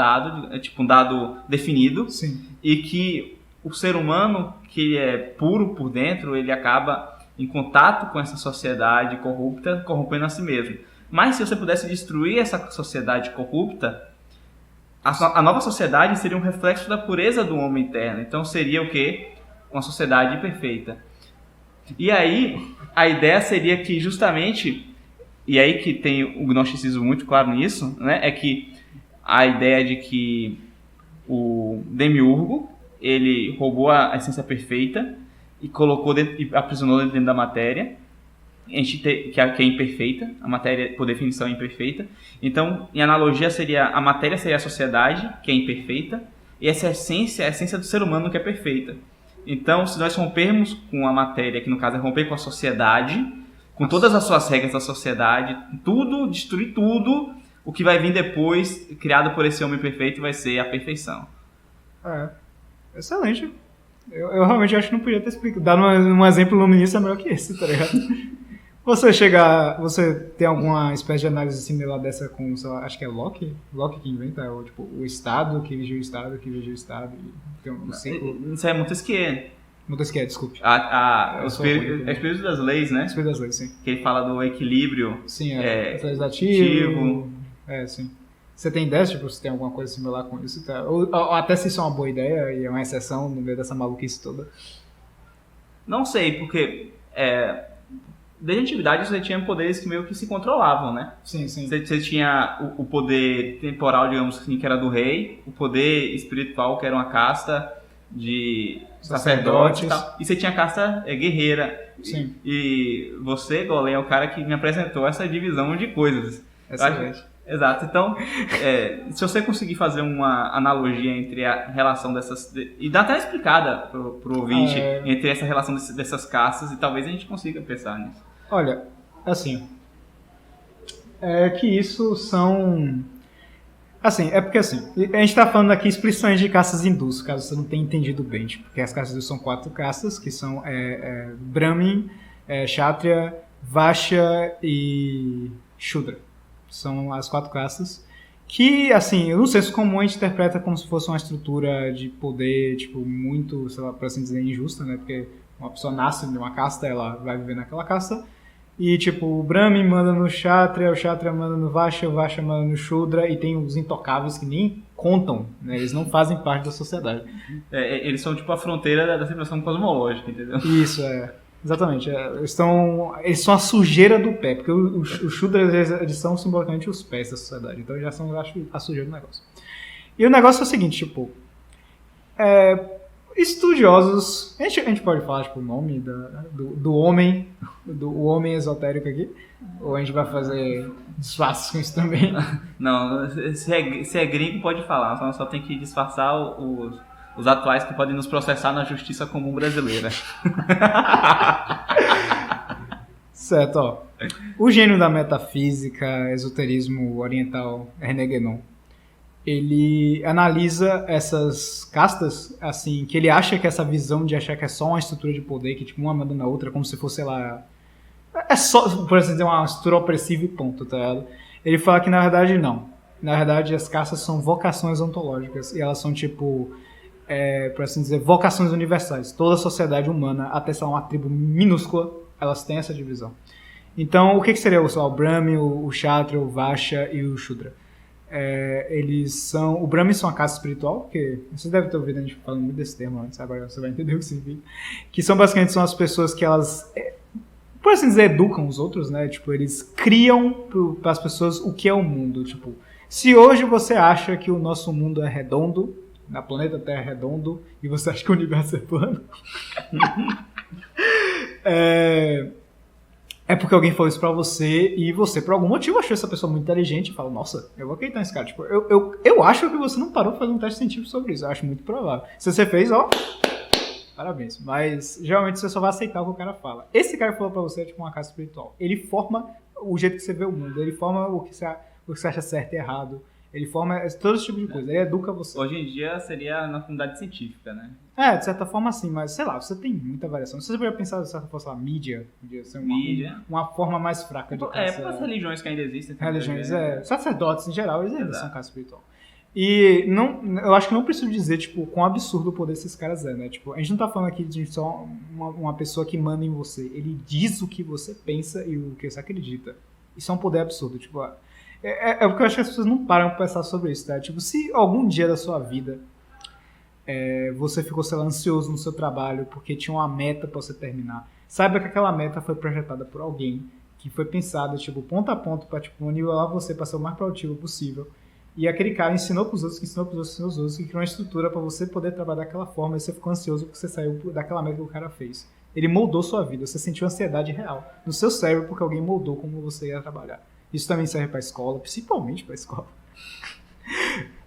Speaker 2: tipo um dado definido.
Speaker 1: Sim.
Speaker 2: E que o ser humano, que é puro por dentro, ele acaba em contato com essa sociedade corrupta, corrompendo a si mesmo. Mas se você pudesse destruir essa sociedade corrupta, a nova sociedade seria um reflexo da pureza do homem interno. Então seria o quê? Uma sociedade perfeita. E aí, a ideia seria que justamente, e aí que tem o gnosticismo muito claro nisso, né, é que a ideia de que o demiurgo, ele roubou a essência perfeita e colocou e aprisionou dentro da matéria, que é imperfeita, a matéria, por definição, é imperfeita. Então, em analogia, a matéria seria a sociedade, que é imperfeita, e essa essência é a essência do ser humano, que é perfeita. Então, se nós rompermos com a matéria, que no caso é romper com a sociedade, com todas as suas regras da sociedade, tudo, destruir tudo, o que vai vir depois, criado por esse homem perfeito, vai ser a perfeição.
Speaker 1: Excelente. Eu realmente acho que não podia ter explicado. Dar um exemplo iluminista é melhor que esse, tá ligado? Você tem alguma espécie de análise similar dessa com, sei lá, acho que é Locke? Locke que inventa, ou tipo, o Estado que vigia o Estado, que vigia o Estado. Tem um ciclo.
Speaker 2: Isso é Montesquieu.
Speaker 1: Montesquieu, desculpe.
Speaker 2: O espírito das leis, né?
Speaker 1: Espírito das leis, sim.
Speaker 2: Que ele fala do equilíbrio.
Speaker 1: Sim, legislativo. Sim. Você tem ideia, tipo, se tem alguma coisa similar com isso? Tá? Ou até se isso é uma boa ideia e é uma exceção no meio dessa maluquice toda?
Speaker 2: Não sei, porque desde a antiguidade você tinha poderes que meio que se controlavam, né?
Speaker 1: Sim.
Speaker 2: Você tinha o poder temporal, digamos assim, que era do rei, o poder espiritual, que era uma casta de sacerdotes e tal. E você tinha a casta guerreira.
Speaker 1: Sim.
Speaker 2: E você, Golem, é o cara que me apresentou essa divisão de coisas. Exato. Então, se você conseguir fazer uma analogia entre a relação dessas... E dá até uma explicada pro ouvinte entre essa relação dessas castas, e talvez a gente consiga pensar nisso.
Speaker 1: Olha, assim... É que isso são... Assim, é porque assim, a gente tá falando aqui expressões de castas hindus, caso você não tenha entendido bem, tipo, porque as castas hindus são 4 castas, que são Brahmin, Kshatriya, Vaishya e Shudra. São as 4 castas que, assim, no senso comum a gente interpreta como se fosse uma estrutura de poder, tipo, muito, sei lá, por assim dizer, injusta, né? Porque uma pessoa nasce de uma casta, ela vai viver naquela casta. E, tipo, o Brahmin manda no Kshatriya, o Kshatriya manda no Vaishya, o Vaishya manda no Shudra, e tem os intocáveis que nem contam, né? Eles não fazem parte da sociedade.
Speaker 2: Eles são, tipo, a fronteira da civilização cosmológica, entendeu?
Speaker 1: Isso, exatamente. Eles são a sujeira do pé, porque os Shudras, eles são simbolicamente os pés da sociedade. Então, eles já são, eu acho, a sujeira do negócio. E o negócio é o seguinte, tipo... estudiosos... A gente pode falar, tipo, o nome do homem, o homem esotérico aqui? Ou a gente vai fazer disfarces com isso também?
Speaker 2: Não, se é gringo pode falar, só tem que disfarçar os atuais que podem nos processar na justiça comum brasileira.
Speaker 1: Certo, ó. O gênio da metafísica, esoterismo oriental, René Guénon, ele analisa essas castas, assim, que ele acha que essa visão de achar que é só uma estrutura de poder, que tipo, uma manda na outra, como se fosse, sei lá, é só, por assim dizer, uma estrutura opressiva e ponto, tá ligado? Ele fala que na verdade não. Na verdade, as castas são vocações ontológicas, e elas são tipo... por assim dizer, vocações universais. Toda a sociedade humana, até ser uma tribo minúscula, elas têm essa divisão. Então, o que seria o Brahmin, o Kshatriya, o Vaishya e o Shudra? Eles são... O Brahmin são a casta espiritual, que vocês devem ter ouvido a gente falando muito desse termo antes, agora você vai entender o que significa. Que são basicamente as pessoas que elas... por assim dizer, educam os outros, né? Tipo, eles criam para as pessoas o que é o mundo. Tipo, se hoje você acha que o nosso mundo é redondo, na planeta Terra é redondo, e você acha que o universo é plano, é porque alguém falou isso pra você, e você, por algum motivo, achou essa pessoa muito inteligente e fala, nossa, eu vou acreditar nesse cara. Tipo, eu acho que você não parou pra fazer um teste científico sobre isso. Eu acho muito provável. Se você fez, ó, parabéns. Mas, geralmente, você só vai aceitar o que o cara fala. Esse cara que falou pra você é tipo uma casa espiritual. Ele forma o jeito que você vê o mundo. Ele forma o que você acha certo e errado. Ele forma todo esse tipo de coisa. Ele educa você.
Speaker 2: Hoje em dia seria na comunidade científica, né?
Speaker 1: De certa forma sim, mas sei lá, você tem muita variação. Se você poderia pensar, de certa forma, sei lá, mídia, podia ser uma forma mais fraca de
Speaker 2: pensar. Para as religiões que ainda existem.
Speaker 1: Religiões, sacerdotes em geral, eles ainda são casa espiritual. E eu acho que não preciso dizer, tipo, quão absurdo o poder desses caras é, né? Tipo, a gente não tá falando aqui de só uma pessoa que manda em você. Ele diz o que você pensa e o que você acredita. Isso é um poder absurdo, tipo... porque eu acho que as pessoas não param pra pensar sobre isso, tá? Tipo, se algum dia da sua vida você ficou, sei lá, ansioso no seu trabalho porque tinha uma meta pra você terminar, saiba que aquela meta foi projetada por alguém que foi pensada, tipo, ponto a ponto pra, tipo, nivelar você pra ser o mais produtivo possível. E aquele cara ensinou pros outros, que ensinou pros outros, que ensinou pros outros, que criou uma estrutura pra você poder trabalhar daquela forma, e você ficou ansioso porque você saiu daquela meta que o cara fez. Ele moldou sua vida, você sentiu ansiedade real no seu cérebro porque alguém moldou como você ia trabalhar. Isso também serve para a escola, principalmente para a escola.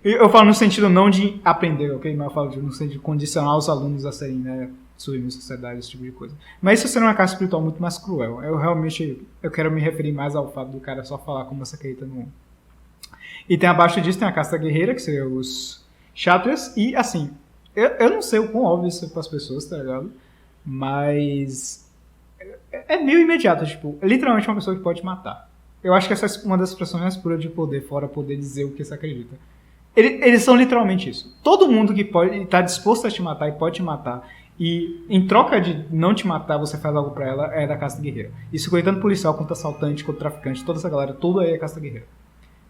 Speaker 1: Eu falo no sentido não de aprender, ok? Mas eu falo no sentido de condicionar os alunos a serem, né, subir sociedade, esse tipo de coisa. Mas isso seria uma casa espiritual muito mais cruel. Eu quero me referir mais ao fato do cara só falar como você acredita no mundo. E tem abaixo disso, tem a casta guerreira, que seria os Kshatriyas. E, assim, eu não sei o quão óbvio isso é para as pessoas, tá ligado? Mas é meio imediato, tipo, é literalmente uma pessoa que pode te matar. Eu acho que essa é uma das expressões mais puras de poder, fora poder dizer o que você acredita. Eles são literalmente isso. Todo mundo que está disposto a te matar e pode te matar, e em troca de não te matar, você faz algo pra ela, é da casta guerreira. Isso inclui tanto policial, quanto assaltante, quanto traficante, toda essa galera, tudo aí é casta guerreira.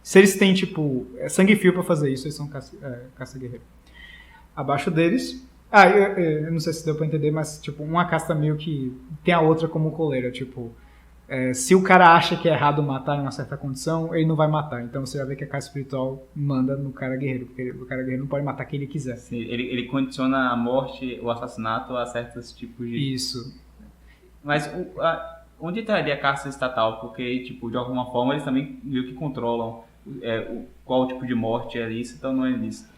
Speaker 1: Se eles têm, tipo, sangue frio pra fazer isso, eles são casta guerreira. Abaixo deles... eu não sei se deu pra entender, mas, tipo, uma casta meio que tem a outra como coleira, tipo... se o cara acha que é errado matar em uma certa condição, ele não vai matar. Então você vai ver que a casa espiritual manda no cara guerreiro, porque o cara guerreiro não pode matar quem ele quiser.
Speaker 2: Sim, ele condiciona a morte, o assassinato a certos tipos de...
Speaker 1: Isso.
Speaker 2: Mas onde estaria a caça estatal? Porque, tipo, de alguma forma eles também meio que controlam qual tipo de morte é lícita ou não é lícita.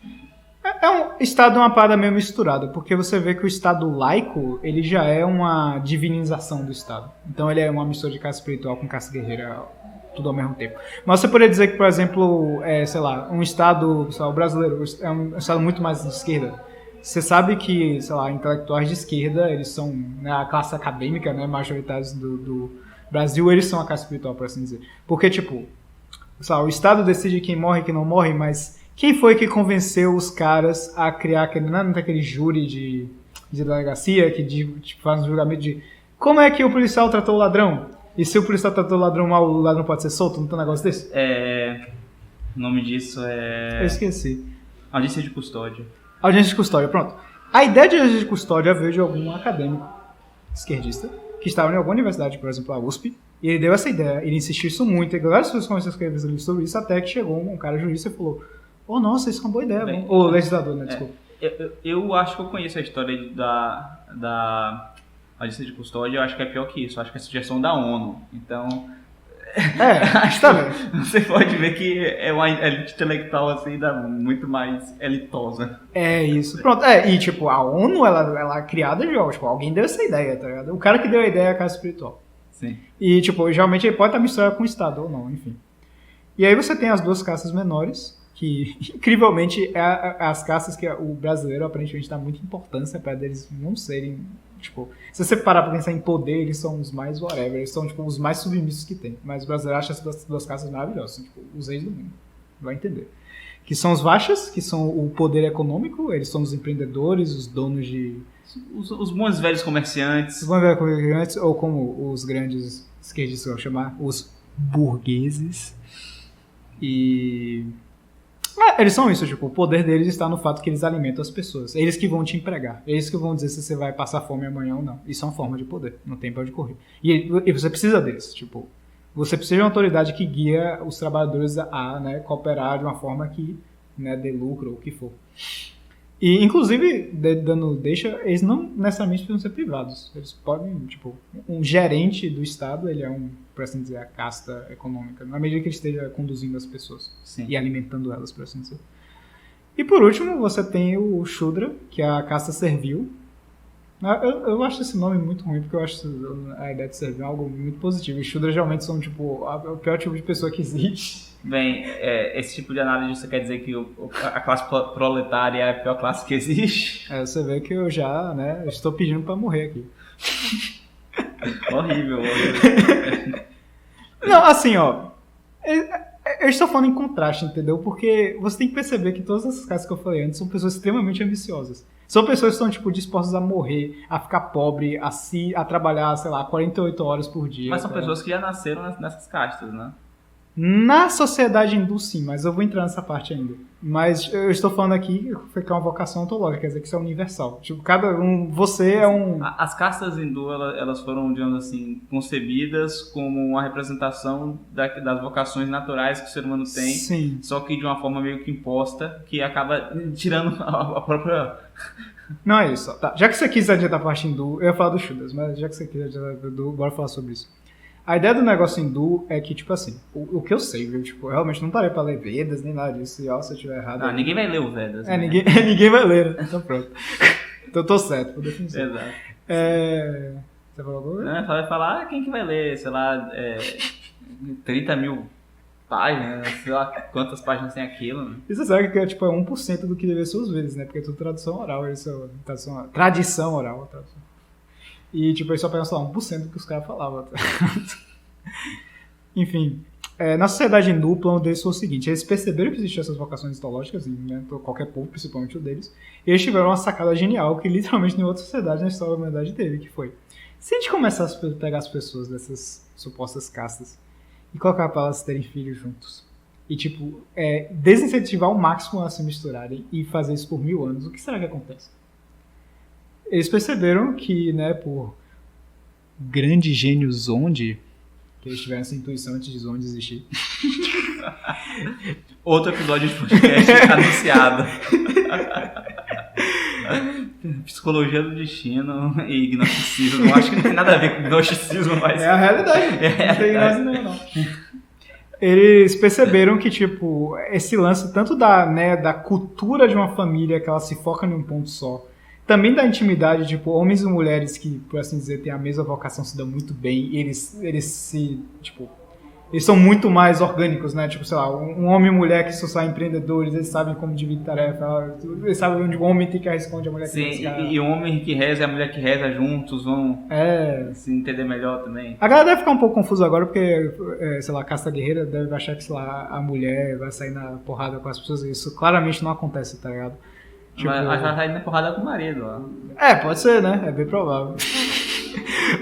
Speaker 1: O Estado é uma parada meio misturada, porque você vê que o Estado laico, ele já é uma divinização do Estado. Então ele é uma mistura de caça espiritual com caça guerreira tudo ao mesmo tempo. Mas você poderia dizer que, por exemplo, sei lá, um estado, sei lá, o brasileiro é um estado muito mais de esquerda. Você sabe que, sei lá, intelectuais de esquerda, eles são, né, a classe acadêmica, né, majoritários do Brasil, eles são a classe espiritual, por assim dizer. Porque, tipo, sei lá, o Estado decide quem morre e quem não morre, mas quem foi que convenceu os caras a criar aquele júri de delegacia que tipo, faz um julgamento de como é que o policial tratou o ladrão? E se o policial tratou o ladrão mal, o ladrão pode ser solto? Não tem um negócio desse?
Speaker 2: O nome disso é...
Speaker 1: Eu esqueci.
Speaker 2: Audiência de custódia.
Speaker 1: Audiência de custódia, pronto. A ideia de audiência de custódia veio de algum acadêmico esquerdista que estava em alguma universidade, por exemplo, a USP, e ele deu essa ideia, ele insistiu isso muito, e várias pessoas começaram a escrever livros sobre isso, até que chegou um cara jurista e falou, nossa, isso é uma boa ideia. Bem, o legislador, né, desculpa.
Speaker 2: Eu acho que eu conheço a história da audiência de custódia, eu acho que é pior que isso, eu acho que é sugestão da ONU, então...
Speaker 1: acho que tá bem.
Speaker 2: Você pode ver que é uma elite intelectual assim, muito mais elitosa.
Speaker 1: É isso. Pronto, e tipo, a ONU, ela é criada de tipo, alguém deu essa ideia, tá ligado? O cara que deu a ideia é a casa espiritual.
Speaker 2: Sim.
Speaker 1: E tipo, geralmente ele pode estar misturado com o Estado ou não, enfim. E aí você tem as duas castas menores, que incrivelmente as castas que o brasileiro aparentemente dá muita importância para eles não serem, tipo, se você parar pra pensar em poder, eles são os mais whatever, eles são tipo os mais submissos que tem. Mas o brasileiro acha essas duas castas maravilhosas, são, tipo, os reis do mundo. Vai entender. Que são os Vaxas, que são o poder econômico, eles são os empreendedores, os donos de...
Speaker 2: Os bons velhos comerciantes.
Speaker 1: Os bons velhos comerciantes, ou como os grandes esquerdistas vão chamar, os burgueses. E... eles são isso, tipo, o poder deles está no fato que eles alimentam as pessoas. Eles que vão te empregar. Eles que vão dizer se você vai passar fome amanhã ou não. Isso é uma forma de poder, não tem pra onde correr. E você precisa deles, tipo... Você precisa de uma autoridade que guia os trabalhadores a né, cooperar de uma forma que né, dê lucro ou o que for. E, inclusive, eles não necessariamente precisam ser privados. Eles podem, tipo, um gerente do Estado, ele é por assim dizer, a casta econômica, na medida que ele esteja conduzindo as pessoas.
Speaker 2: Sim.
Speaker 1: E alimentando elas, por assim dizer. E, por último, você tem o Shudra, que é a casta servil. Eu acho esse nome muito ruim, porque eu acho a ideia de servir algo muito positivo. E Shudra geralmente são, tipo, o pior tipo de pessoa que existe.
Speaker 2: Bem, esse tipo de análise você quer dizer que a classe proletária é a pior classe que existe?
Speaker 1: Você vê que eu já, né, estou pedindo pra morrer aqui.
Speaker 2: Horrível.
Speaker 1: Não, assim, ó, eu estou falando em contraste, entendeu? Porque você tem que perceber que todas essas classes que eu falei antes são pessoas extremamente ambiciosas. São pessoas que estão, tipo, dispostas a morrer, a ficar pobre, a trabalhar, sei lá, 48 horas por dia.
Speaker 2: Mas são pessoas que já nasceram nessas castas, né?
Speaker 1: Na sociedade hindu, sim, mas eu vou entrar nessa parte ainda. Mas eu estou falando aqui que é uma vocação ontológica, quer dizer que isso é universal. Tipo, você é um...
Speaker 2: As castas hindu, elas foram, digamos assim, concebidas como uma representação das vocações naturais que o ser humano tem.
Speaker 1: Sim.
Speaker 2: Só que de uma forma meio que imposta, que acaba tirando a própria...
Speaker 1: Não é isso. Tá. Já que você quis adiantar a parte hindu, eu ia falar dos Shudras, mas já que você quis adiantar do hindu, bora falar sobre isso. A ideia do negócio hindu é que, tipo assim, o que eu sei, viu? Tipo, eu realmente não parei pra ler Vedas, nem nada disso, e se eu tiver errado...
Speaker 2: ninguém vai ler o Vedas, né?
Speaker 1: Ninguém vai ler, né? Então pronto. Então eu tô certo, por definição.
Speaker 2: Exato.
Speaker 1: Você falou alguma coisa?
Speaker 2: Não, vai falar, quem que vai ler, sei lá, 30 mil páginas, sei lá quantas páginas tem aquilo, né?
Speaker 1: E você sabe que tipo, é 1% do que deveria ser os Vedas, né? Porque é tudo tradução oral, tradição oral. E, tipo, eles só pegam, sei lá, 1% do que os caras falavam. Enfim, na sociedade hindu, o plano deles foi o seguinte: eles perceberam que existiam essas vocações histológicas, né, qualquer povo, principalmente o deles, e eles tiveram uma sacada genial que literalmente nenhuma outra sociedade na história da humanidade teve, que foi: se a gente começasse a pegar as pessoas dessas supostas castas e colocar para elas terem filhos juntos, e, tipo, desincentivar ao máximo a se misturarem e fazer isso por 1000 anos, o que será que acontece? Eles perceberam que, né, por grande gênio Zonde, que eles tiveram essa intuição antes de Zonde existir.
Speaker 2: Outro episódio de podcast anunciado. Psicologia do destino e gnosticismo. Acho que não tem nada a ver com gnosticismo, mas...
Speaker 1: É a realidade. Não tem nada não. Eles perceberam que, tipo, esse lance tanto da cultura de uma família que ela se foca em um ponto só, também da intimidade, tipo, homens e mulheres que, por assim dizer, têm a mesma vocação, se dão muito bem, eles se, tipo, eles são muito mais orgânicos, né? Tipo, sei lá, um homem e mulher que são só empreendedores, eles sabem como dividir tarefa, eles sabem onde o homem tem que arriscar, onde a mulher tem que arriscar.
Speaker 2: E o homem que reza e a mulher que reza juntos vão se entender melhor também.
Speaker 1: A galera deve ficar um pouco confusa agora, porque, sei lá, a casta guerreira deve achar que, sei lá, a mulher vai sair na porrada com as pessoas, e isso claramente não acontece, tá ligado?
Speaker 2: Tipo, mas ela vai sair na porrada com o marido, ó.
Speaker 1: Pode ser, né? É bem provável.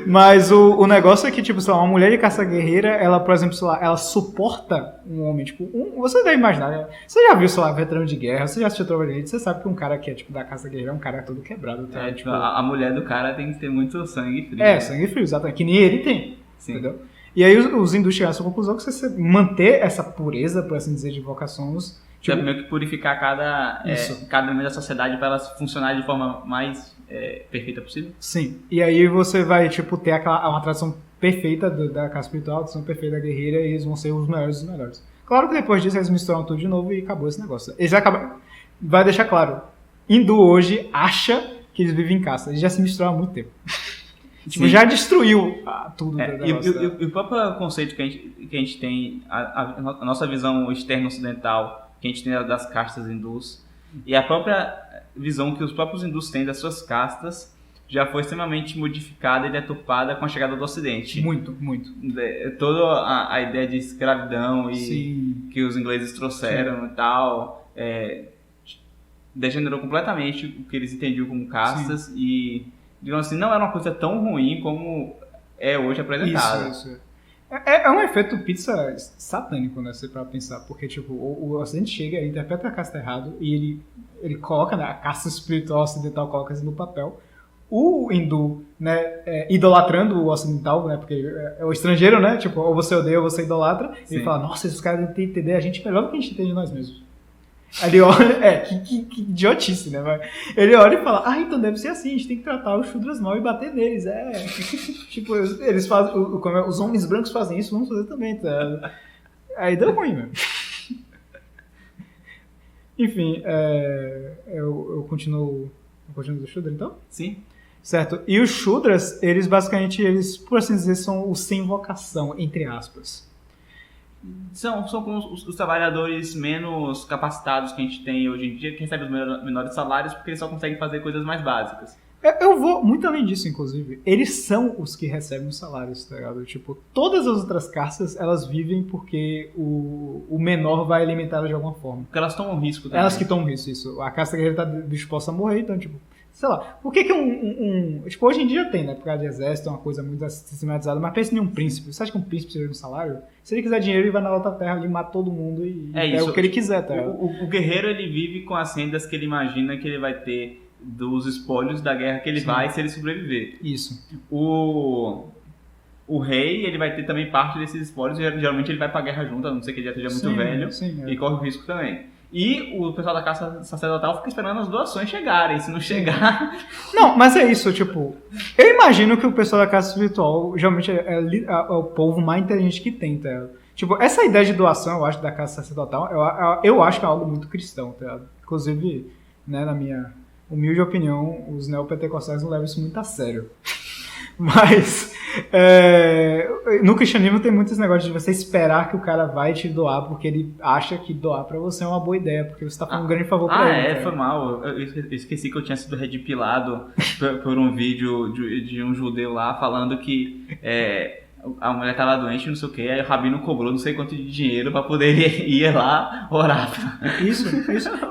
Speaker 1: Mas o negócio é que, tipo, sei lá, uma mulher de caça guerreira, ela, por exemplo, sei lá, ela suporta um homem, tipo, você deve imaginar, né? Você já viu, sei lá, veterano de guerra, você já assistiu Tropa de Elite, você sabe que um cara que é, tipo, da caça guerreira é um cara todo quebrado, tá?
Speaker 2: Tipo, a mulher do cara tem que ter muito sangue frio.
Speaker 1: Sangue frio, exatamente, que nem ele tem,
Speaker 2: sim.
Speaker 1: Entendeu? E aí os hindus chegaram a essa conclusão que você manter essa pureza, por assim dizer, de vocações...
Speaker 2: Tipo, meio que purificar cada elemento da sociedade para ela funcionar de forma mais perfeita possível.
Speaker 1: Sim. E aí você vai, tipo, ter uma tradição perfeita da caça espiritual, a tradição perfeita da guerreira, e eles vão ser os melhores dos melhores. Claro que depois disso eles misturam tudo de novo e acabou esse negócio. Eles acabam... Vai deixar claro, hindu hoje acha que eles vivem em caça. Eles já se misturaram há muito tempo. Tipo, já destruiu tudo.
Speaker 2: E o próprio conceito que a gente tem, a nossa visão externa ocidental, que a gente tem das castas hindus, e a própria visão que os próprios hindus têm das suas castas já foi extremamente modificada e deturpada com a chegada do Ocidente.
Speaker 1: Muito, muito.
Speaker 2: Toda a ideia de escravidão que os ingleses trouxeram e tal, degenerou completamente o que eles entendiam como castas e, digamos assim, não era uma coisa tão ruim como é hoje apresentada.
Speaker 1: Isso. É um efeito pizza satânico, né, se pra pensar, porque, tipo, o Ocidente chega, ele interpreta a casta errado e ele coloca, né, a casta espiritual ocidental, coloca isso no papel. O hindu, né, idolatrando o ocidental, né, porque é o estrangeiro, né, tipo, ou você odeia ou você idolatra, e ele fala, nossa, esses caras têm que entender a gente melhor do que a gente entende de nós mesmos. Aí ele olha, que idiotice, né? Ele olha e fala, então deve ser assim, a gente tem que tratar os Shudras mal e bater neles, Tipo, eles fazem, os homens brancos fazem isso, vamos fazer também, tá? Aí deu ruim, velho. Enfim, eu continuo do Shudra, então?
Speaker 2: Sim.
Speaker 1: Certo. E os Shudras, eles basicamente, por assim dizer, são os sem vocação, entre aspas.
Speaker 2: São como os trabalhadores menos capacitados que a gente tem hoje em dia, que recebem os menores salários porque eles só conseguem fazer coisas mais básicas.
Speaker 1: Eu vou muito além disso, inclusive. Eles são os que recebem os salários, tá ligado? Tipo, todas as outras castas, elas vivem porque o menor vai alimentá-las de alguma forma.
Speaker 2: Porque elas tomam risco também.
Speaker 1: Elas que tomam risco, isso. A casta guerreira tá disposta a morrer, então, tipo... Sei lá, por que tipo, hoje em dia tem, né? Por causa de exército, é uma coisa muito sistematizada, mas pensa em um príncipe. Você acha que um príncipe precisa de um salário? Se ele quiser dinheiro, ele vai na outra terra ali, mata todo mundo e pega o que ele quiser, tá?
Speaker 2: O guerreiro, ele vive com as rendas que ele imagina que ele vai ter dos espólios da guerra que ele vai se ele sobreviver.
Speaker 1: Isso.
Speaker 2: O rei, ele vai ter também parte desses espólios, e geralmente ele vai pra guerra junto, a não ser que ele já esteja muito velho, e corre o risco também. E o pessoal da caça sacerdotal fica esperando as doações chegarem. Se não chegar...
Speaker 1: Não, mas é isso, tipo... Eu imagino que o pessoal da caça espiritual geralmente é o povo mais inteligente que tem, tá? Tipo, essa ideia de doação, eu acho, da caça sacerdotal, eu acho que é algo muito cristão, tá? Inclusive, né, na minha humilde opinião, os neopentecostais não levam isso muito a sério. Mas... no cristianismo tem muitos negócios de você esperar que o cara vai te doar porque ele acha que doar pra você é uma boa ideia, porque você tá fazendo um grande favor pra ele.
Speaker 2: Foi mal. Eu esqueci que eu tinha sido redipilado por um vídeo de um judeu lá falando que a mulher tava doente, não sei o que, aí o rabino cobrou não sei quanto de dinheiro pra poder ir lá orar.
Speaker 1: Isso.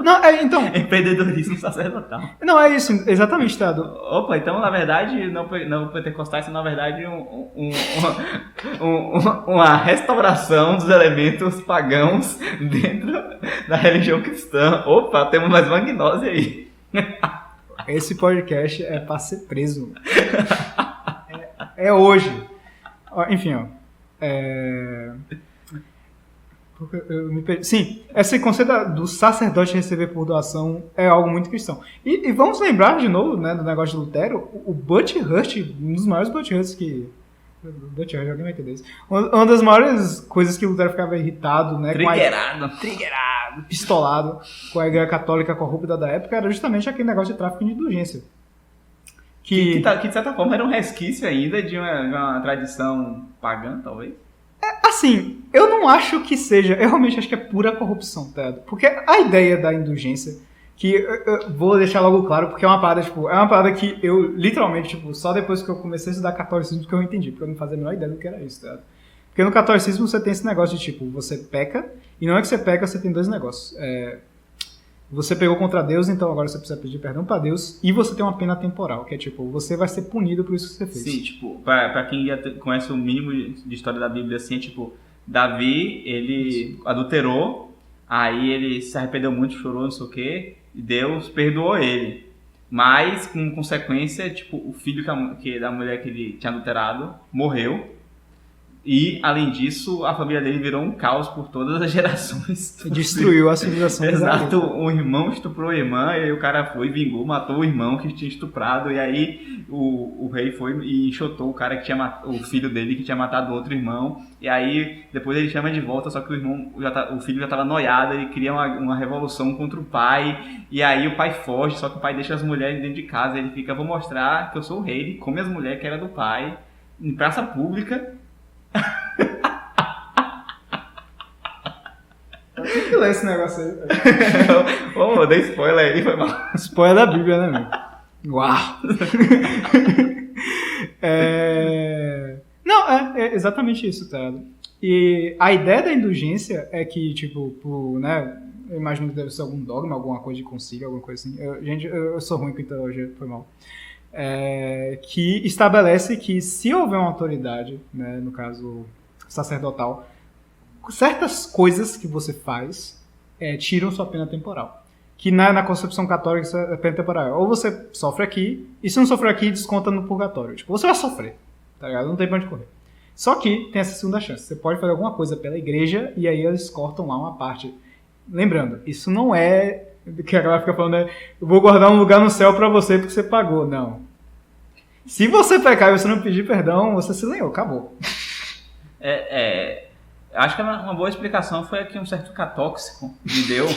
Speaker 1: Não, então...
Speaker 2: Empreendedorismo sacerdotal.
Speaker 1: Não, é isso, exatamente, tá?
Speaker 2: Opa, então, na verdade, não pentecostais são, na verdade, uma restauração dos elementos pagãos dentro da religião cristã. Opa, temos mais uma gnose aí.
Speaker 1: Esse podcast é pra ser preso. É hoje. Enfim, Sim, esse conceito do sacerdote receber por doação é algo muito cristão. E vamos lembrar de novo, né, do negócio de Lutero, o Butch-Hurt, um dos maiores Butch-Hurts que... Butch-Hurt, alguém vai entender isso. Uma das maiores coisas que Lutero ficava irritado, né? Triggerado, pistolado com a igreja católica corrupta da época, era justamente aquele negócio de tráfico de indulgência. Que
Speaker 2: de certa forma era um resquício ainda de uma tradição pagã, talvez?
Speaker 1: Assim, eu não acho que seja... Eu realmente acho que é pura corrupção, tá? Porque a ideia da indulgência, que eu vou deixar logo claro, porque é uma parada, tipo... É uma parada que eu, literalmente, tipo, só depois que eu comecei a estudar catolicismo que eu entendi, porque eu não fazia a menor ideia do que era isso, tá? Porque no catolicismo você tem esse negócio de, tipo, você peca, e não é que você peca, você tem dois negócios. Você pegou contra Deus, então agora você precisa pedir perdão pra Deus, e você tem uma pena temporal, que é tipo, você vai ser punido por isso que você fez.
Speaker 2: Sim, tipo, pra quem já conhece o mínimo de história da Bíblia, assim, é tipo, Davi, ele adulterou, aí ele se arrependeu muito, chorou, não sei o quê, e Deus perdoou ele. Mas, com consequência, tipo, o filho da mulher que ele tinha adulterado morreu. E, além disso, a família dele virou um caos por todas as gerações.
Speaker 1: Destruiu a civilização.
Speaker 2: Exato, o irmão estuprou a irmã, e aí o cara foi, vingou, matou o irmão que tinha estuprado, e aí o rei foi e enxotou o cara que tinha o filho dele que tinha matado outro irmão, e aí depois ele chama de volta, só que o filho já estava noiado, ele cria uma revolução contra o pai, e aí o pai foge, só que o pai deixa as mulheres dentro de casa, ele fica, vou mostrar que eu sou o rei, ele come as mulheres que era do pai, em praça pública.
Speaker 1: Tem que ler esse negócio aí.
Speaker 2: Ô, dei spoiler aí, foi mal.
Speaker 1: Spoiler da Bíblia, né, meu? Uau! Não, é exatamente isso, tá? E a ideia da indulgência é que, tipo, né, eu imagino que deve ser algum dogma, alguma coisa de concílio, alguma coisa assim. Eu sou ruim com teologia, foi mal. Que estabelece que se houver uma autoridade, né, no caso sacerdotal, certas coisas que você faz tiram sua pena temporal. Que na concepção católica isso é pena temporal. Ou você sofre aqui, e se não sofrer aqui, desconta no purgatório. Tipo, você vai sofrer, tá ligado? Não tem pra onde correr. Só que tem essa segunda chance. Você pode fazer alguma coisa pela igreja, e aí eles cortam lá uma parte. Lembrando, isso não é... que a galera fica falando, né? Eu vou guardar um lugar no céu pra você porque você pagou. Não. Se você pecar e você não pedir perdão, você se lenhou, acabou.
Speaker 2: Acho que uma boa explicação foi a que um certo catóxico me deu,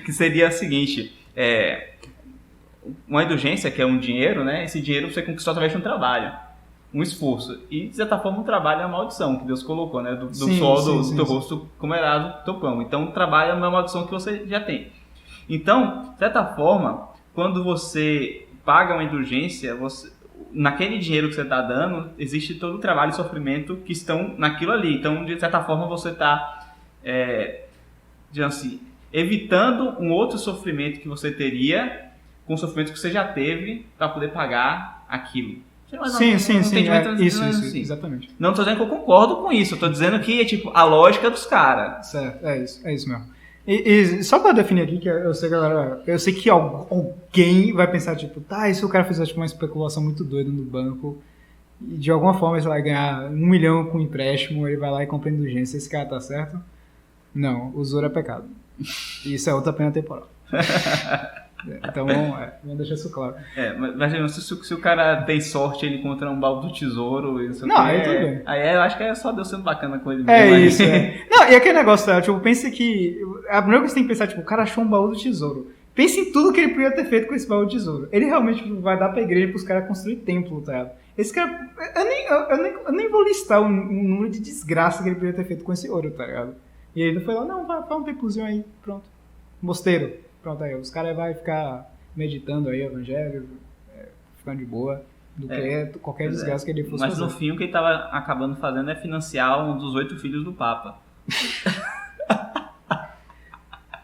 Speaker 2: que seria a seguinte, uma indulgência, que é um dinheiro, né? Esse dinheiro você conquistou através de um trabalho, um esforço. E, de certa forma, um trabalho é uma maldição que Deus colocou, né? Do suor do teu rosto comerado do teu pão. Então, o trabalho é uma maldição que você já tem. Então, de certa forma, quando você paga uma indulgência, naquele dinheiro que você está dando, existe todo o trabalho e sofrimento que estão naquilo ali. Então, de certa forma, você está, digamos assim, evitando um outro sofrimento que você teria com o sofrimento que você já teve para poder pagar aquilo.
Speaker 1: Sim, isso, exatamente.
Speaker 2: Não estou dizendo que eu concordo com isso, eu estou dizendo que é tipo a lógica dos caras.
Speaker 1: Certo, é isso mesmo. E só para definir aqui, que eu sei que alguém vai pensar, tipo, tá, e se o cara fizer tipo, uma especulação muito doida no banco, e de alguma forma ele vai ganhar 1 milhão com empréstimo, ele vai lá e compra indulgência, esse cara tá certo? Não, usura é pecado. Isso é outra pena temporal. Então vamos deixar isso claro.
Speaker 2: Mas se o cara tem sorte, ele encontra um baú do tesouro, isso
Speaker 1: não, aí tudo bem.
Speaker 2: Aí eu acho que é só Deus sendo bacana com ele
Speaker 1: mesmo. Isso. Não, e aquele negócio, tipo, pense que a primeira coisa que você tem que pensar, tipo, o cara achou um baú do tesouro. Pense em tudo que ele podia ter feito com esse baú do tesouro. Ele realmente vai dar pra igreja pros caras construir templo, tá ligado? Esse cara, eu nem vou listar o número de desgraça que ele podia ter feito com esse ouro, tá ligado? E ele foi lá, não, faz um templozinho aí, pronto. Mosteiro. Pronto, aí os caras vão ficar meditando aí o evangelho, ficando de boa, do que qualquer desgraça que ele fosse
Speaker 2: fazer.
Speaker 1: Mas
Speaker 2: no fim o que ele estava acabando fazendo é financiar um dos 8 filhos do Papa.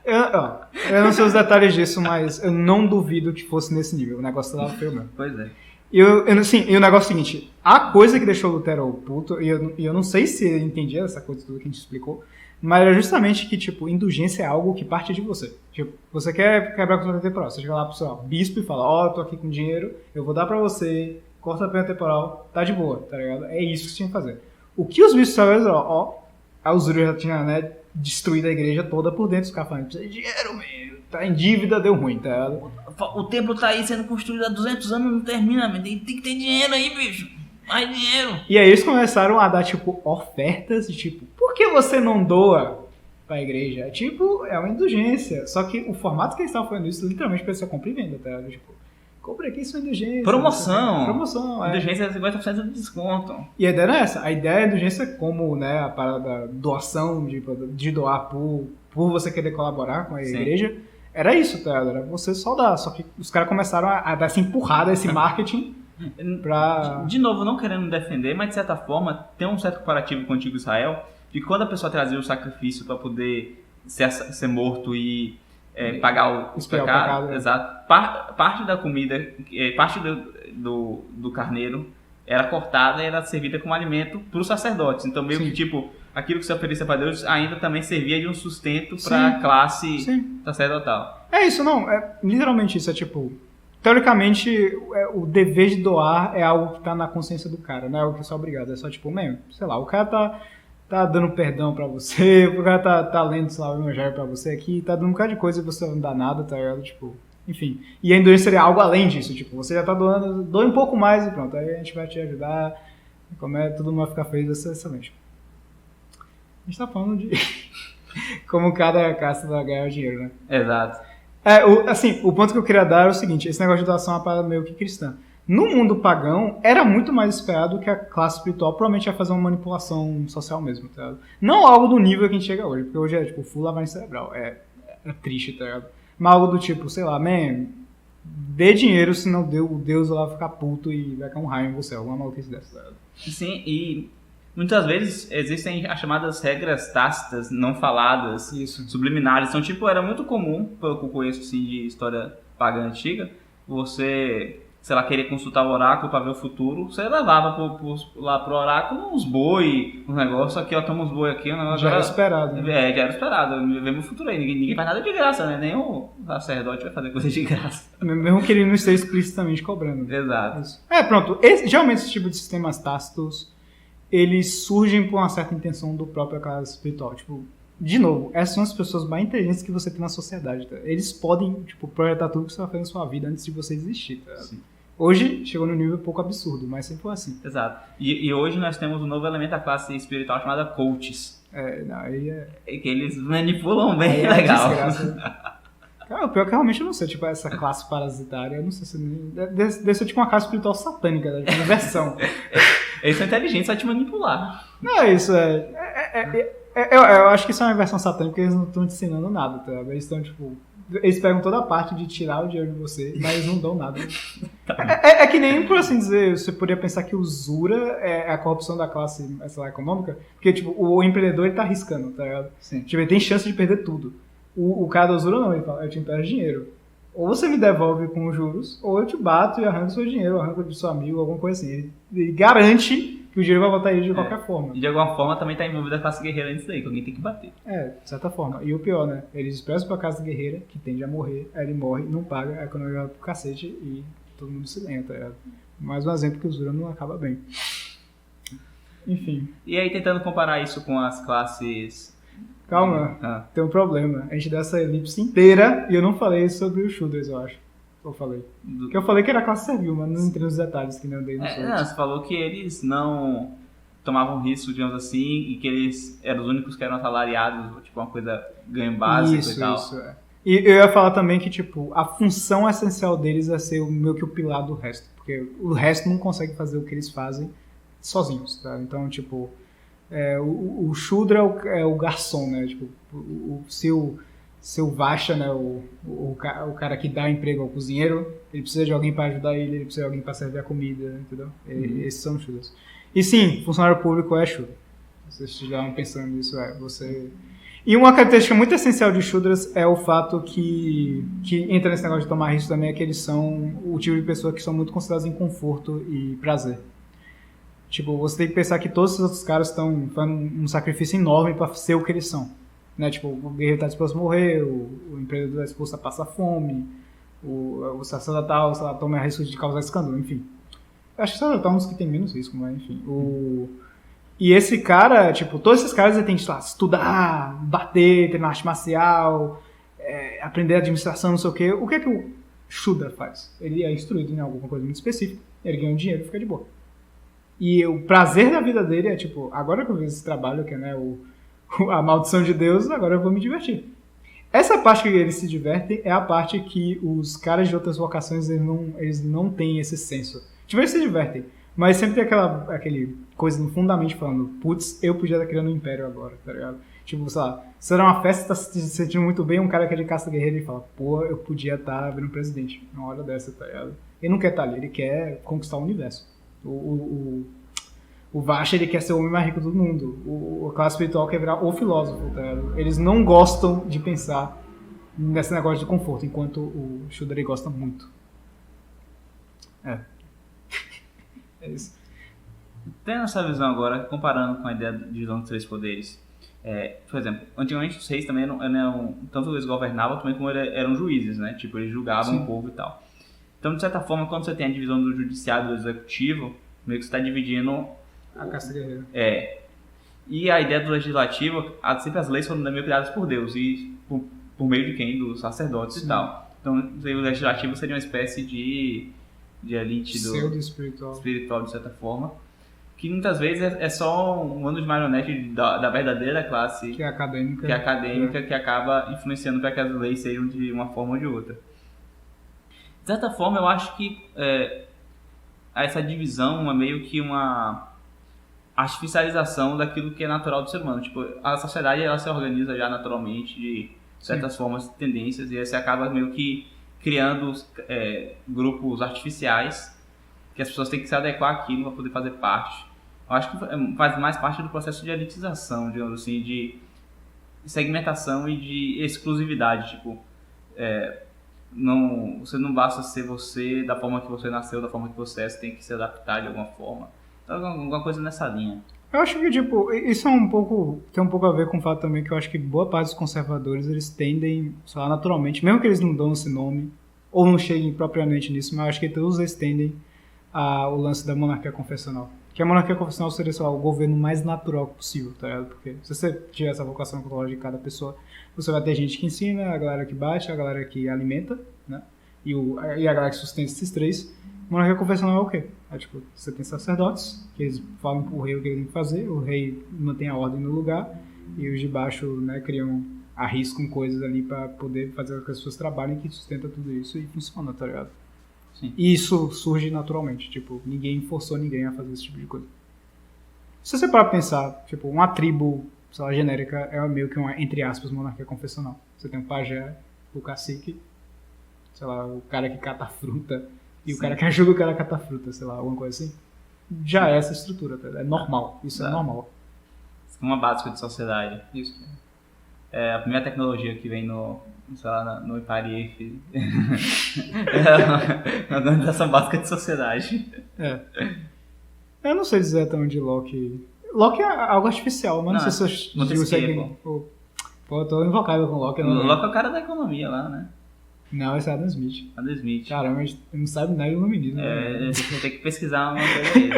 Speaker 1: Eu não sei os detalhes disso, mas eu não duvido que fosse nesse nível. O negócio lá feio mesmo.
Speaker 2: Pois é.
Speaker 1: E o negócio é o seguinte, a coisa que deixou o Lutero puto, e eu não sei se ele entendia essa coisa tudo que a gente explicou, mas era justamente que, tipo, indulgência é algo que parte de você. Tipo, você quer quebrar com a pena temporal. Você chega lá pro seu bispo e fala, eu tô aqui com dinheiro, eu vou dar pra você, corta a pena temporal, tá de boa, tá ligado? É isso que você tinha que fazer. O que os bispos sabiam, a usura já tinha, né, destruído a igreja toda por dentro. Os caras falando, precisa de dinheiro, meu, tá em dívida, deu ruim, tá ligado?
Speaker 2: O templo tá aí sendo construído há 200 anos, não termina, mas tem que ter dinheiro aí, bicho. Mais dinheiro.
Speaker 1: E aí eles começaram a dar, tipo, ofertas de tipo, por que você não doa pra igreja? É uma indulgência. Só que o formato que eles estavam fazendo isso, literalmente, pra ser compra e venda, tá? Tipo, compre aqui sua indulgência.
Speaker 2: Promoção, indulgência é 50% de desconto.
Speaker 1: E a ideia não é essa. A ideia é indulgência como, né, a parada doação, de doar por você querer colaborar com a igreja. Era isso, tá? Era você só dar. Só que os caras começaram a dar essa empurrada, esse marketing pra...
Speaker 2: De novo, não querendo defender, mas de certa forma tem um certo comparativo com o Antigo Israel, de quando a pessoa trazia o sacrifício para poder ser morto e pagar os pecados. Exato. Parte da comida, parte do carneiro era cortada e era servida como alimento para os sacerdotes. Então, meio que tipo, aquilo que se oferecia para Deus ainda também servia de um sustento para a classe sacerdotal.
Speaker 1: É isso, não. É literalmente isso. É tipo, teoricamente, o dever de doar é algo que tá na consciência do cara, não é algo que é só obrigado. É só tipo, sei lá, o cara tá dando perdão pra você, o cara tá lendo, sei lá, o evangelho pra você aqui, tá dando um bocado de coisa e você não dá nada, tá ligado? Tipo, enfim. E a indulgência seria algo além disso, tipo, você já tá doando, doe um pouco mais e pronto, aí a gente vai te ajudar, todo mundo vai ficar feliz, vai ser excelente. A gente tá falando de como cada caça vai ganhar o dinheiro, né?
Speaker 2: Exato.
Speaker 1: O ponto que eu queria dar é o seguinte, esse negócio de doação é uma parada meio que cristã. No mundo pagão, era muito mais esperado que a classe espiritual provavelmente ia fazer uma manipulação social mesmo, tá ligado? Não algo do nível que a gente chega hoje, porque hoje é tipo full lavagem cerebral, é triste, tá ligado? Mas algo do tipo, sei lá, dê dinheiro, senão o Deus lá vai ficar puto e vai cair um raio em você, alguma maluquice dessa, tá ligado?
Speaker 2: Sim, e muitas vezes existem as chamadas regras tácitas, não faladas, subliminares. Então, tipo, era muito comum, pelo que eu conheço assim, de história pagã antiga, você, sei lá, querer consultar o oráculo para ver o futuro, você levava lá pro oráculo uns boi, uns negócios, aqui ó, toma uns boi aqui, um negócio...
Speaker 1: Já era esperado.
Speaker 2: Né? Já era esperado, vemos o futuro aí, ninguém faz nada de graça, né? Nem o sacerdote vai fazer coisa de graça.
Speaker 1: Mesmo que ele não esteja explicitamente cobrando.
Speaker 2: Exato.
Speaker 1: Isso. Pronto, geralmente esse tipo de sistemas tácitos, eles surgem por uma certa intenção do próprio classe espiritual, tipo... De novo, essas são as pessoas mais inteligentes que você tem na sociedade, tá? Eles podem, tipo, projetar tudo que você vai fazer na sua vida antes de você existir, tá? Sim. Hoje, chegou num nível um pouco absurdo, mas sempre foi assim.
Speaker 2: Exato. E hoje nós temos um novo elemento da classe espiritual chamada coaches. Que eles manipulam bem, legal.
Speaker 1: Cara, o pior é que realmente eu não sei, tipo, essa classe parasitária, eu não sei se... Deve ser tipo uma classe espiritual satânica, né? Uma versão.
Speaker 2: Eles são inteligentes, vai te manipular.
Speaker 1: Não, isso eu acho que isso é uma versão satânica, porque eles não estão te ensinando nada, tá? Eles estão, tipo... Eles pegam toda a parte de tirar o dinheiro de você, mas eles não dão nada. É que nem, por assim dizer, você poderia pensar que usura é a corrupção da classe, sei lá, econômica, porque, tipo, o empreendedor, ele tá arriscando, tá ligado? Sim. Tipo, ele tem chance de perder tudo. O cara da usura não, ele fala, eu te empresto dinheiro. Ou você me devolve com juros, ou eu te bato e arranco seu dinheiro, arranco do seu amigo, alguma coisa assim. Ele garante que o dinheiro vai voltar aí de qualquer forma.
Speaker 2: E de alguma forma também tá envolvida a classe guerreira nisso daí, que alguém tem que bater.
Speaker 1: De certa forma. E o pior, né? Eles expressam pra classe guerreira, que tende a morrer, aí ele morre, não paga, a economia vai pro cacete e todo mundo se lenta. Mais um exemplo que o Usura não acaba bem. Enfim.
Speaker 2: E aí, tentando comparar isso com as classes...
Speaker 1: Calma, tem um problema. A gente deu essa elipse inteira e eu não falei sobre os Shudras, eu acho. Eu falei. Porque eu falei que era classe servil, mas não entrei nos detalhes que nem eu dei nos outros.
Speaker 2: Você falou que eles não tomavam risco, digamos assim, e que eles eram os únicos que eram assalariados, tipo uma coisa ganho básico e tal.
Speaker 1: Isso. E eu ia falar também que, tipo, a função essencial deles é ser meio que o pilar do resto. Porque o resto não consegue fazer o que eles fazem sozinhos, tá? Então, tipo... o Shudra é o garçom, né? Tipo, o seu Vasha, né? O cara que dá emprego ao cozinheiro, ele precisa de alguém para ajudar ele precisa de alguém para servir a comida, entendeu? Esses são os Shudras. E sim, funcionário público é Shudra. Vocês estiveram pensando nisso, você... E uma característica muito essencial de Shudras é o fato que entra nesse negócio de tomar risco também, é que eles são o tipo de pessoa que são muito consideradas em conforto e prazer. Tipo, você tem que pensar que todos os outros caras estão fazendo um sacrifício enorme para ser o que eles são. Né? Tipo, o guerreiro está disposto a morrer, o empreendedor está disposto a passar fome, o sacerdotal, sei lá, toma risco de causar escândalo, enfim. Eu acho que o sacerdotal é um dos que tem menos risco, mas enfim. E esse cara, tipo, todos esses caras ele tem que, sei lá, estudar, bater, treinar arte marcial, aprender administração, não sei o quê. O que é que o Shudra faz? Ele é instruído em alguma coisa muito específica, ele ganha um dinheiro e fica de boa. E o prazer da vida dele é, tipo, agora que eu fiz esse trabalho, que é, né, a maldição de Deus, agora eu vou me divertir. Essa parte que eles se divertem é a parte que os caras de outras vocações eles não têm esse senso. Tipo, eles se divertem, mas sempre tem aquele coisa no fundo da mente falando, putz, eu podia estar criando um império agora, tá ligado? Tipo, sei lá, se era uma festa, tá se sentindo muito bem, um cara que é de caça guerreira, ele fala, pô, eu podia estar vendo presidente numa hora dessa, tá ligado? Ele não quer estar ali, ele quer conquistar o universo. O Vasha, ele quer ser o homem mais rico do mundo. O classe espiritual quer virar o filósofo, tá ligado? Eles não gostam de pensar nesse negócio de conforto, enquanto o Shudder gosta muito. É isso.
Speaker 2: Tendo essa visão agora, comparando com a ideia de divisão dos 3 poderes, por exemplo, antigamente os reis também eram tanto eles governavam também como eram juízes, né? Tipo, eles julgavam o povo e tal. Então, de certa forma, quando você tem a divisão do judiciário e do executivo, meio que você está dividindo
Speaker 1: a caça guerreira.
Speaker 2: E a ideia do legislativo, sempre as leis foram meio criadas por Deus e por meio de quem? Dos sacerdotes e tal. Então, o legislativo seria uma espécie de elite espiritual, de certa forma, que muitas vezes é só um bando de marionete da verdadeira classe
Speaker 1: que é acadêmica,
Speaker 2: que acaba influenciando para que as leis sejam de uma forma ou de outra. De certa forma, eu acho que essa divisão é meio que uma artificialização daquilo que é natural do ser humano. Tipo, a sociedade ela se organiza já naturalmente de certas formas, tendências, e aí você acaba meio que criando grupos artificiais que as pessoas têm que se adequar àquilo para poder fazer parte. Eu acho que faz mais parte do processo de elitização, digamos assim, de segmentação e de exclusividade. Tipo, você não basta ser você da forma que você nasceu, da forma que você é, você tem que se adaptar de alguma forma. Então, alguma coisa nessa linha.
Speaker 1: Eu acho que, tipo, isso tem um pouco a ver com o fato também que eu acho que boa parte dos conservadores, eles tendem, sei lá, naturalmente, mesmo que eles não dão esse nome, ou não cheguem propriamente nisso, mas eu acho que todos eles tendem ao lance da monarquia confessional. Que a monarquia confessional seria, sei lá, o governo mais natural possível, tá ligado? Porque se você tiver essa vocação ontológica de cada pessoa, você vai ter gente que ensina, a galera que bate, a galera que alimenta, né? E a galera que sustenta esses 3. Monarquia confessional é o quê? Tipo, você tem sacerdotes, que eles falam pro rei o que ele tem que fazer, o rei mantém a ordem no lugar, e os de baixo, né, arriscam coisas ali pra poder fazer com que as pessoas trabalhem, que sustenta tudo isso e funciona, tá ligado?
Speaker 2: Sim.
Speaker 1: E isso surge naturalmente, tipo, ninguém forçou ninguém a fazer esse tipo de coisa. Se você parar pra pensar, tipo, uma tribo, sei lá, genérica, é meio que uma, entre aspas, monarquia confessional. Você tem o pajé, o cacique, sei lá, o cara que cata fruta, e o cara que ajuda o cara a catar fruta, sei lá, alguma coisa assim. Já é essa estrutura, tá? É normal, isso é normal.
Speaker 2: Uma básica de sociedade.
Speaker 1: Isso.
Speaker 2: A primeira tecnologia que vem no Iparief é a organização básica de sociedade.
Speaker 1: Eu não sei dizer até onde Locke é algo artificial, mas não sei se eu
Speaker 2: Montesquieu,
Speaker 1: Pô, eu tô invocado com Locke.
Speaker 2: Locke é o cara da economia lá, né?
Speaker 1: Não, esse é Adam Smith.
Speaker 2: Adam Smith.
Speaker 1: Caramba, a gente não sabe nada de iluminismo.
Speaker 2: A gente vai ter que pesquisar uma coisa aí.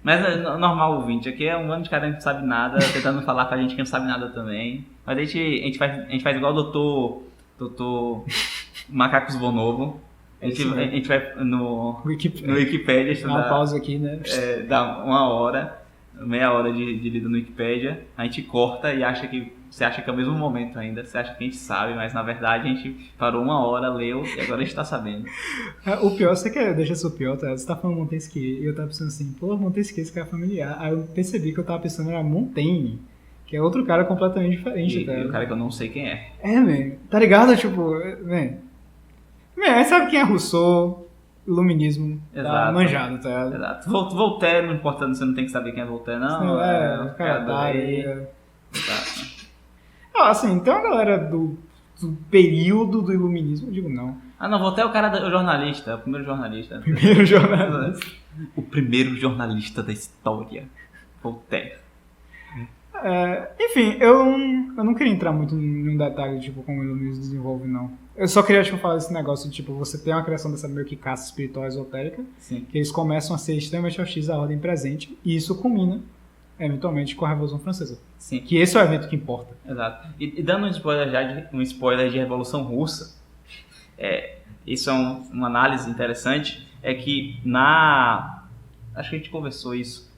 Speaker 2: Mas é normal, ouvinte. Aqui é um monte de cara que não sabe nada, tentando falar pra gente que não sabe nada também. Mas a gente faz igual o doutor Macacos Bonobo. A gente vai no Wikipedia.
Speaker 1: Dá uma pausa aqui, né?
Speaker 2: Dá meia hora de lida no Wikipedia. A gente corta e você acha que é o mesmo momento ainda. Você acha que a gente sabe, mas na verdade a gente parou 1 hora, leu e agora a gente tá sabendo.
Speaker 1: O pior, deixa isso pior, tá? Você tá falando Montesquieu e eu tava pensando assim, pô, Montesquieu, esse cara é familiar. Aí eu percebi que eu tava pensando era Montaigne, que é outro cara completamente diferente, tá?
Speaker 2: E o cara que eu não sei quem é.
Speaker 1: Man, tá ligado? Tipo, aí sabe quem é Rousseau? Iluminismo, tá manjado, tá?
Speaker 2: Exato. Voltaire, não importa, você não tem que saber quem é Voltaire, não.
Speaker 1: O cara da areia. Assim, tem uma galera do período do iluminismo, eu digo não.
Speaker 2: Não, Voltaire é o cara, o jornalista, o primeiro jornalista. O primeiro jornalista da história, Voltaire.
Speaker 1: Enfim, eu não queria entrar muito num detalhe, tipo, como o iluminismo desenvolve, não. Eu só queria, tipo, falar desse negócio de, tipo, você tem uma criação dessa meio que caça espiritual esotérica,
Speaker 2: Sim.
Speaker 1: Que eles começam a ser extremamente hostis à ordem presente, e isso culmina, eventualmente, com a Revolução Francesa.
Speaker 2: Sim.
Speaker 1: Que esse é o evento que importa.
Speaker 2: Exato. E dando um spoiler de Revolução Russa, isso é uma análise interessante, é que acho que a gente conversou isso,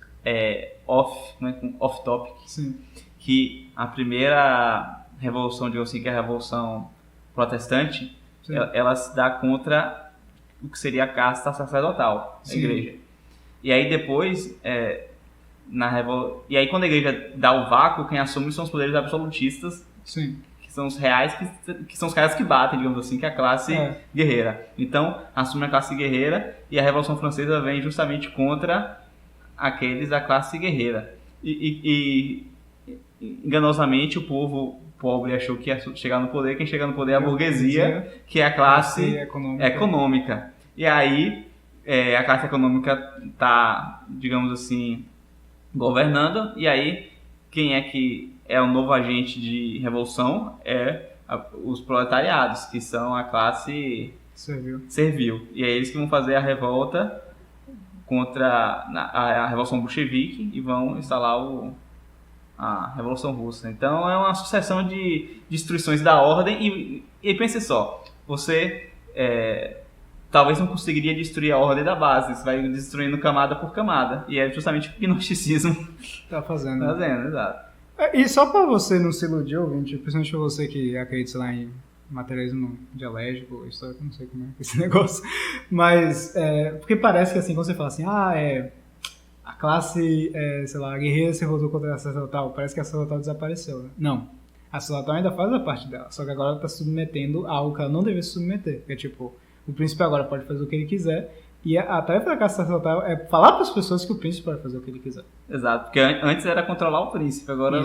Speaker 2: off-topic,
Speaker 1: Sim.
Speaker 2: que a primeira revolução, digamos assim, que é a revolução protestante, ela se dá contra o que seria a casta sacerdotal, a igreja. E aí depois, e aí quando a igreja dá o vácuo, quem assume são os poderes absolutistas, que são os reais, que são os caras que batem, digamos assim, que é a classe guerreira. Então, assume a classe guerreira e a Revolução Francesa vem justamente contra aqueles da classe guerreira. E enganosamente o povo pobre achou que ia chegar no poder, quem chega no poder é a burguesia, que é a classe econômica. E aí a classe econômica está, digamos assim, governando, e aí quem é que é o novo agente de revolução? Os proletariados, que são a classe servil. E é eles que vão fazer a revolta contra a Revolução Bolchevique e vão instalar a Revolução Russa. Então é uma sucessão de destruições da ordem e pense só, você talvez não conseguiria destruir a ordem da base, você vai destruindo camada por camada, e é justamente o que o gnosticismo
Speaker 1: está fazendo.
Speaker 2: Exato.
Speaker 1: E só para você não se iludir, ouvinte, principalmente para você que acredita, sei lá, em materialismo dialético, histórico, não sei como é esse negócio, mas porque parece que assim, quando você fala assim, a classe, sei lá, a guerreira se rodou contra a sacerdotal, parece que a sacerdotal desapareceu, né? Não, a sacerdotal ainda faz a parte dela, só que agora ela está se submetendo a algo que ela não deveria se submeter, que é tipo, o príncipe agora pode fazer o que ele quiser, e a tarefa da classe sacerdotal é falar para as pessoas que o príncipe pode fazer o que ele quiser.
Speaker 2: Exato, porque antes era controlar o príncipe, agora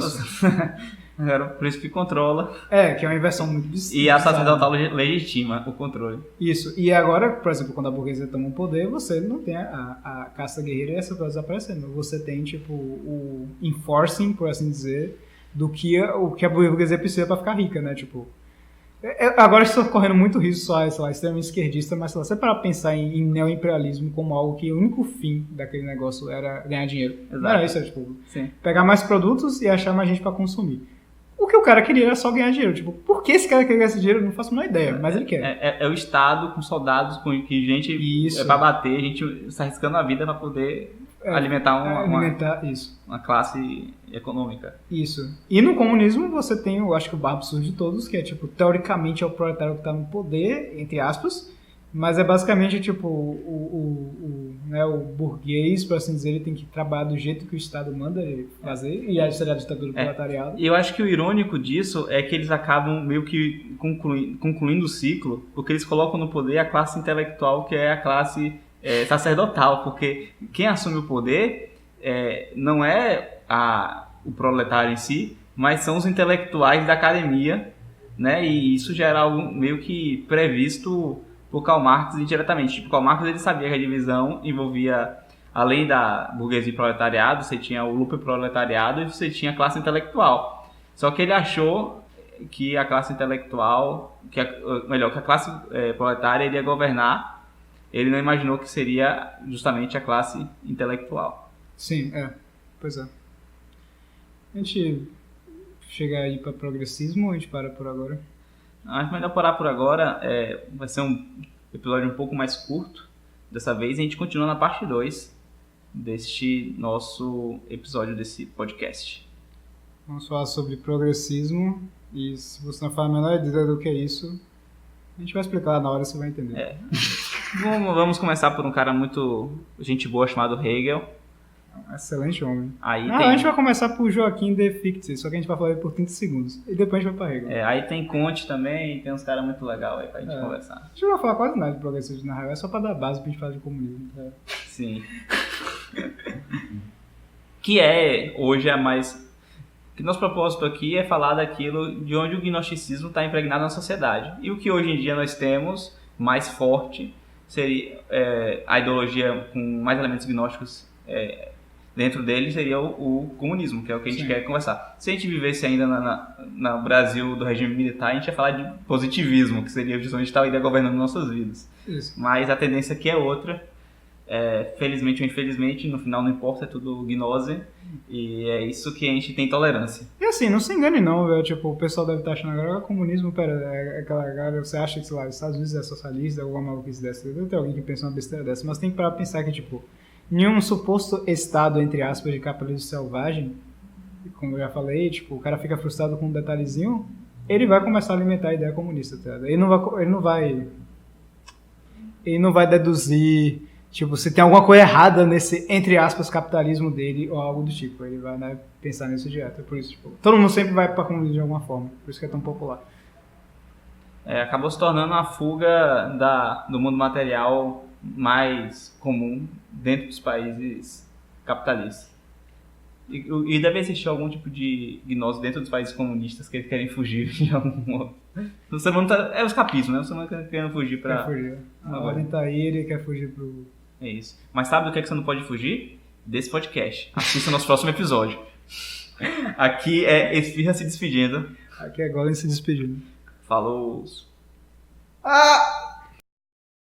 Speaker 2: agora o príncipe controla.
Speaker 1: Que é uma inversão muito bizarra.
Speaker 2: E a sacerdotal legitima o controle.
Speaker 1: Isso, e agora, por exemplo, quando a burguesia toma o poder, você não tem a casta guerreira e essa coisa desaparecendo. Você tem, tipo, o enforcing, por assim dizer, do que a burguesia precisa para ficar rica, né? Tipo, agora estou correndo muito risco, sei lá, extremamente esquerdista, mas se você parar pra pensar em neoimperialismo como algo que o único fim daquele negócio era ganhar dinheiro.
Speaker 2: Exato.
Speaker 1: Não era isso, era tipo, pegar mais produtos e achar mais gente para consumir. O que o cara queria era só ganhar dinheiro. Tipo, por que esse cara quer ganhar esse dinheiro? Eu não faço a menor ideia, mas ele quer.
Speaker 2: É o Estado com soldados, com que gente para bater, a gente está arriscando a vida para poder alimentar uma classe econômica.
Speaker 1: Isso. E no comunismo você tem, eu acho que o barro absurdo de todos, que é tipo, teoricamente é o proletário que está no poder, entre aspas, mas é basicamente tipo o burguês, por assim dizer, ele tem que trabalhar do jeito que o Estado manda ele fazer, e aí seria a ditadura do proletariado.
Speaker 2: E eu acho que o irônico disso é que eles acabam meio que concluindo o ciclo, porque eles colocam no poder a classe intelectual, que é a classe sacerdotal, porque quem assume o poder não é o proletário em si, mas são os intelectuais da academia, né? E isso já era algo meio que previsto por Karl Marx indiretamente. Tipo, Karl Marx ele sabia que a divisão envolvia, além da burguesia e proletariado, você tinha o lucro proletariado e você tinha a classe intelectual. Só que ele achou que a classe intelectual, que a classe proletária iria governar. Ele não imaginou que seria justamente a classe intelectual.
Speaker 1: Sim, pois é. A gente chega aí para progressismo ou a gente para por agora?
Speaker 2: Acho melhor parar por agora. Vai ser um episódio um pouco mais curto dessa vez. A gente continua na parte 2 deste nosso episódio desse podcast.
Speaker 1: Vamos falar sobre progressismo. E se você não faz a menor ideia do que é isso, a gente vai explicar na hora, você vai entender.
Speaker 2: Vamos começar por um cara muito gente boa chamado Hegel.
Speaker 1: Excelente homem.
Speaker 2: A
Speaker 1: gente vai começar por Joaquim de Fichte, só que a gente vai falar ele por 30 segundos. E depois a gente vai pra Hegel.
Speaker 2: Aí tem Comte também, tem uns caras muito legais aí pra gente conversar.
Speaker 1: A gente não vai falar quase nada de progressismo na real, é só pra dar base pra gente falar de comunismo.
Speaker 2: Sim. Que hoje é mais... Que nosso propósito aqui é falar daquilo de onde o gnosticismo está impregnado na sociedade. E o que hoje em dia nós temos mais forte seria a ideologia com mais elementos gnósticos dentro dele seria o comunismo, que é o que a gente quer conversar. Se a gente vivesse ainda no Brasil do regime militar, a gente ia falar de positivismo, que seria justamente tal iria governando nossas vidas.
Speaker 1: Isso.
Speaker 2: Mas a tendência aqui é outra. Felizmente ou infelizmente, no final não importa, é tudo gnose. E é isso que a gente tem tolerância.
Speaker 1: E assim, não se engane não, velho. Tipo, o pessoal deve estar achando agora que o comunismo, aquela galera, você acha que, sei lá, os Estados Unidos é socialista, alguma maluquice dessa. Deve ter alguém que pensa uma besteira dessa, mas tem que parar pra pensar que, tipo, nenhum suposto estado, entre aspas, de capitalismo selvagem, como eu já falei, tipo, o cara fica frustrado com um detalhezinho, ele vai começar a alimentar a ideia comunista, tá ligado? Ele não vai deduzir, tipo, se tem alguma coisa errada nesse, entre aspas, capitalismo dele ou algo do tipo. Ele vai, né, pensar nisso direto. É por isso, tipo, todo mundo sempre vai para comunismo de alguma forma. Por isso que é tão popular.
Speaker 2: Acabou se tornando uma fuga do mundo material mais comum dentro dos países capitalistas. E deve existir algum tipo de gnose dentro dos países comunistas que eles querem fugir de algum modo. O ser humano é o escapismo, né? O ser humano querendo fugir pra...
Speaker 1: Quer fugir. A ordem tá aí, ele quer fugir pro...
Speaker 2: É isso. Mas sabe do que você não pode fugir? Desse podcast. Assista nosso próximo episódio. Aqui é Esfirra se despedindo.
Speaker 1: Aqui é Golem se despedindo.
Speaker 2: Falou!
Speaker 1: Ah!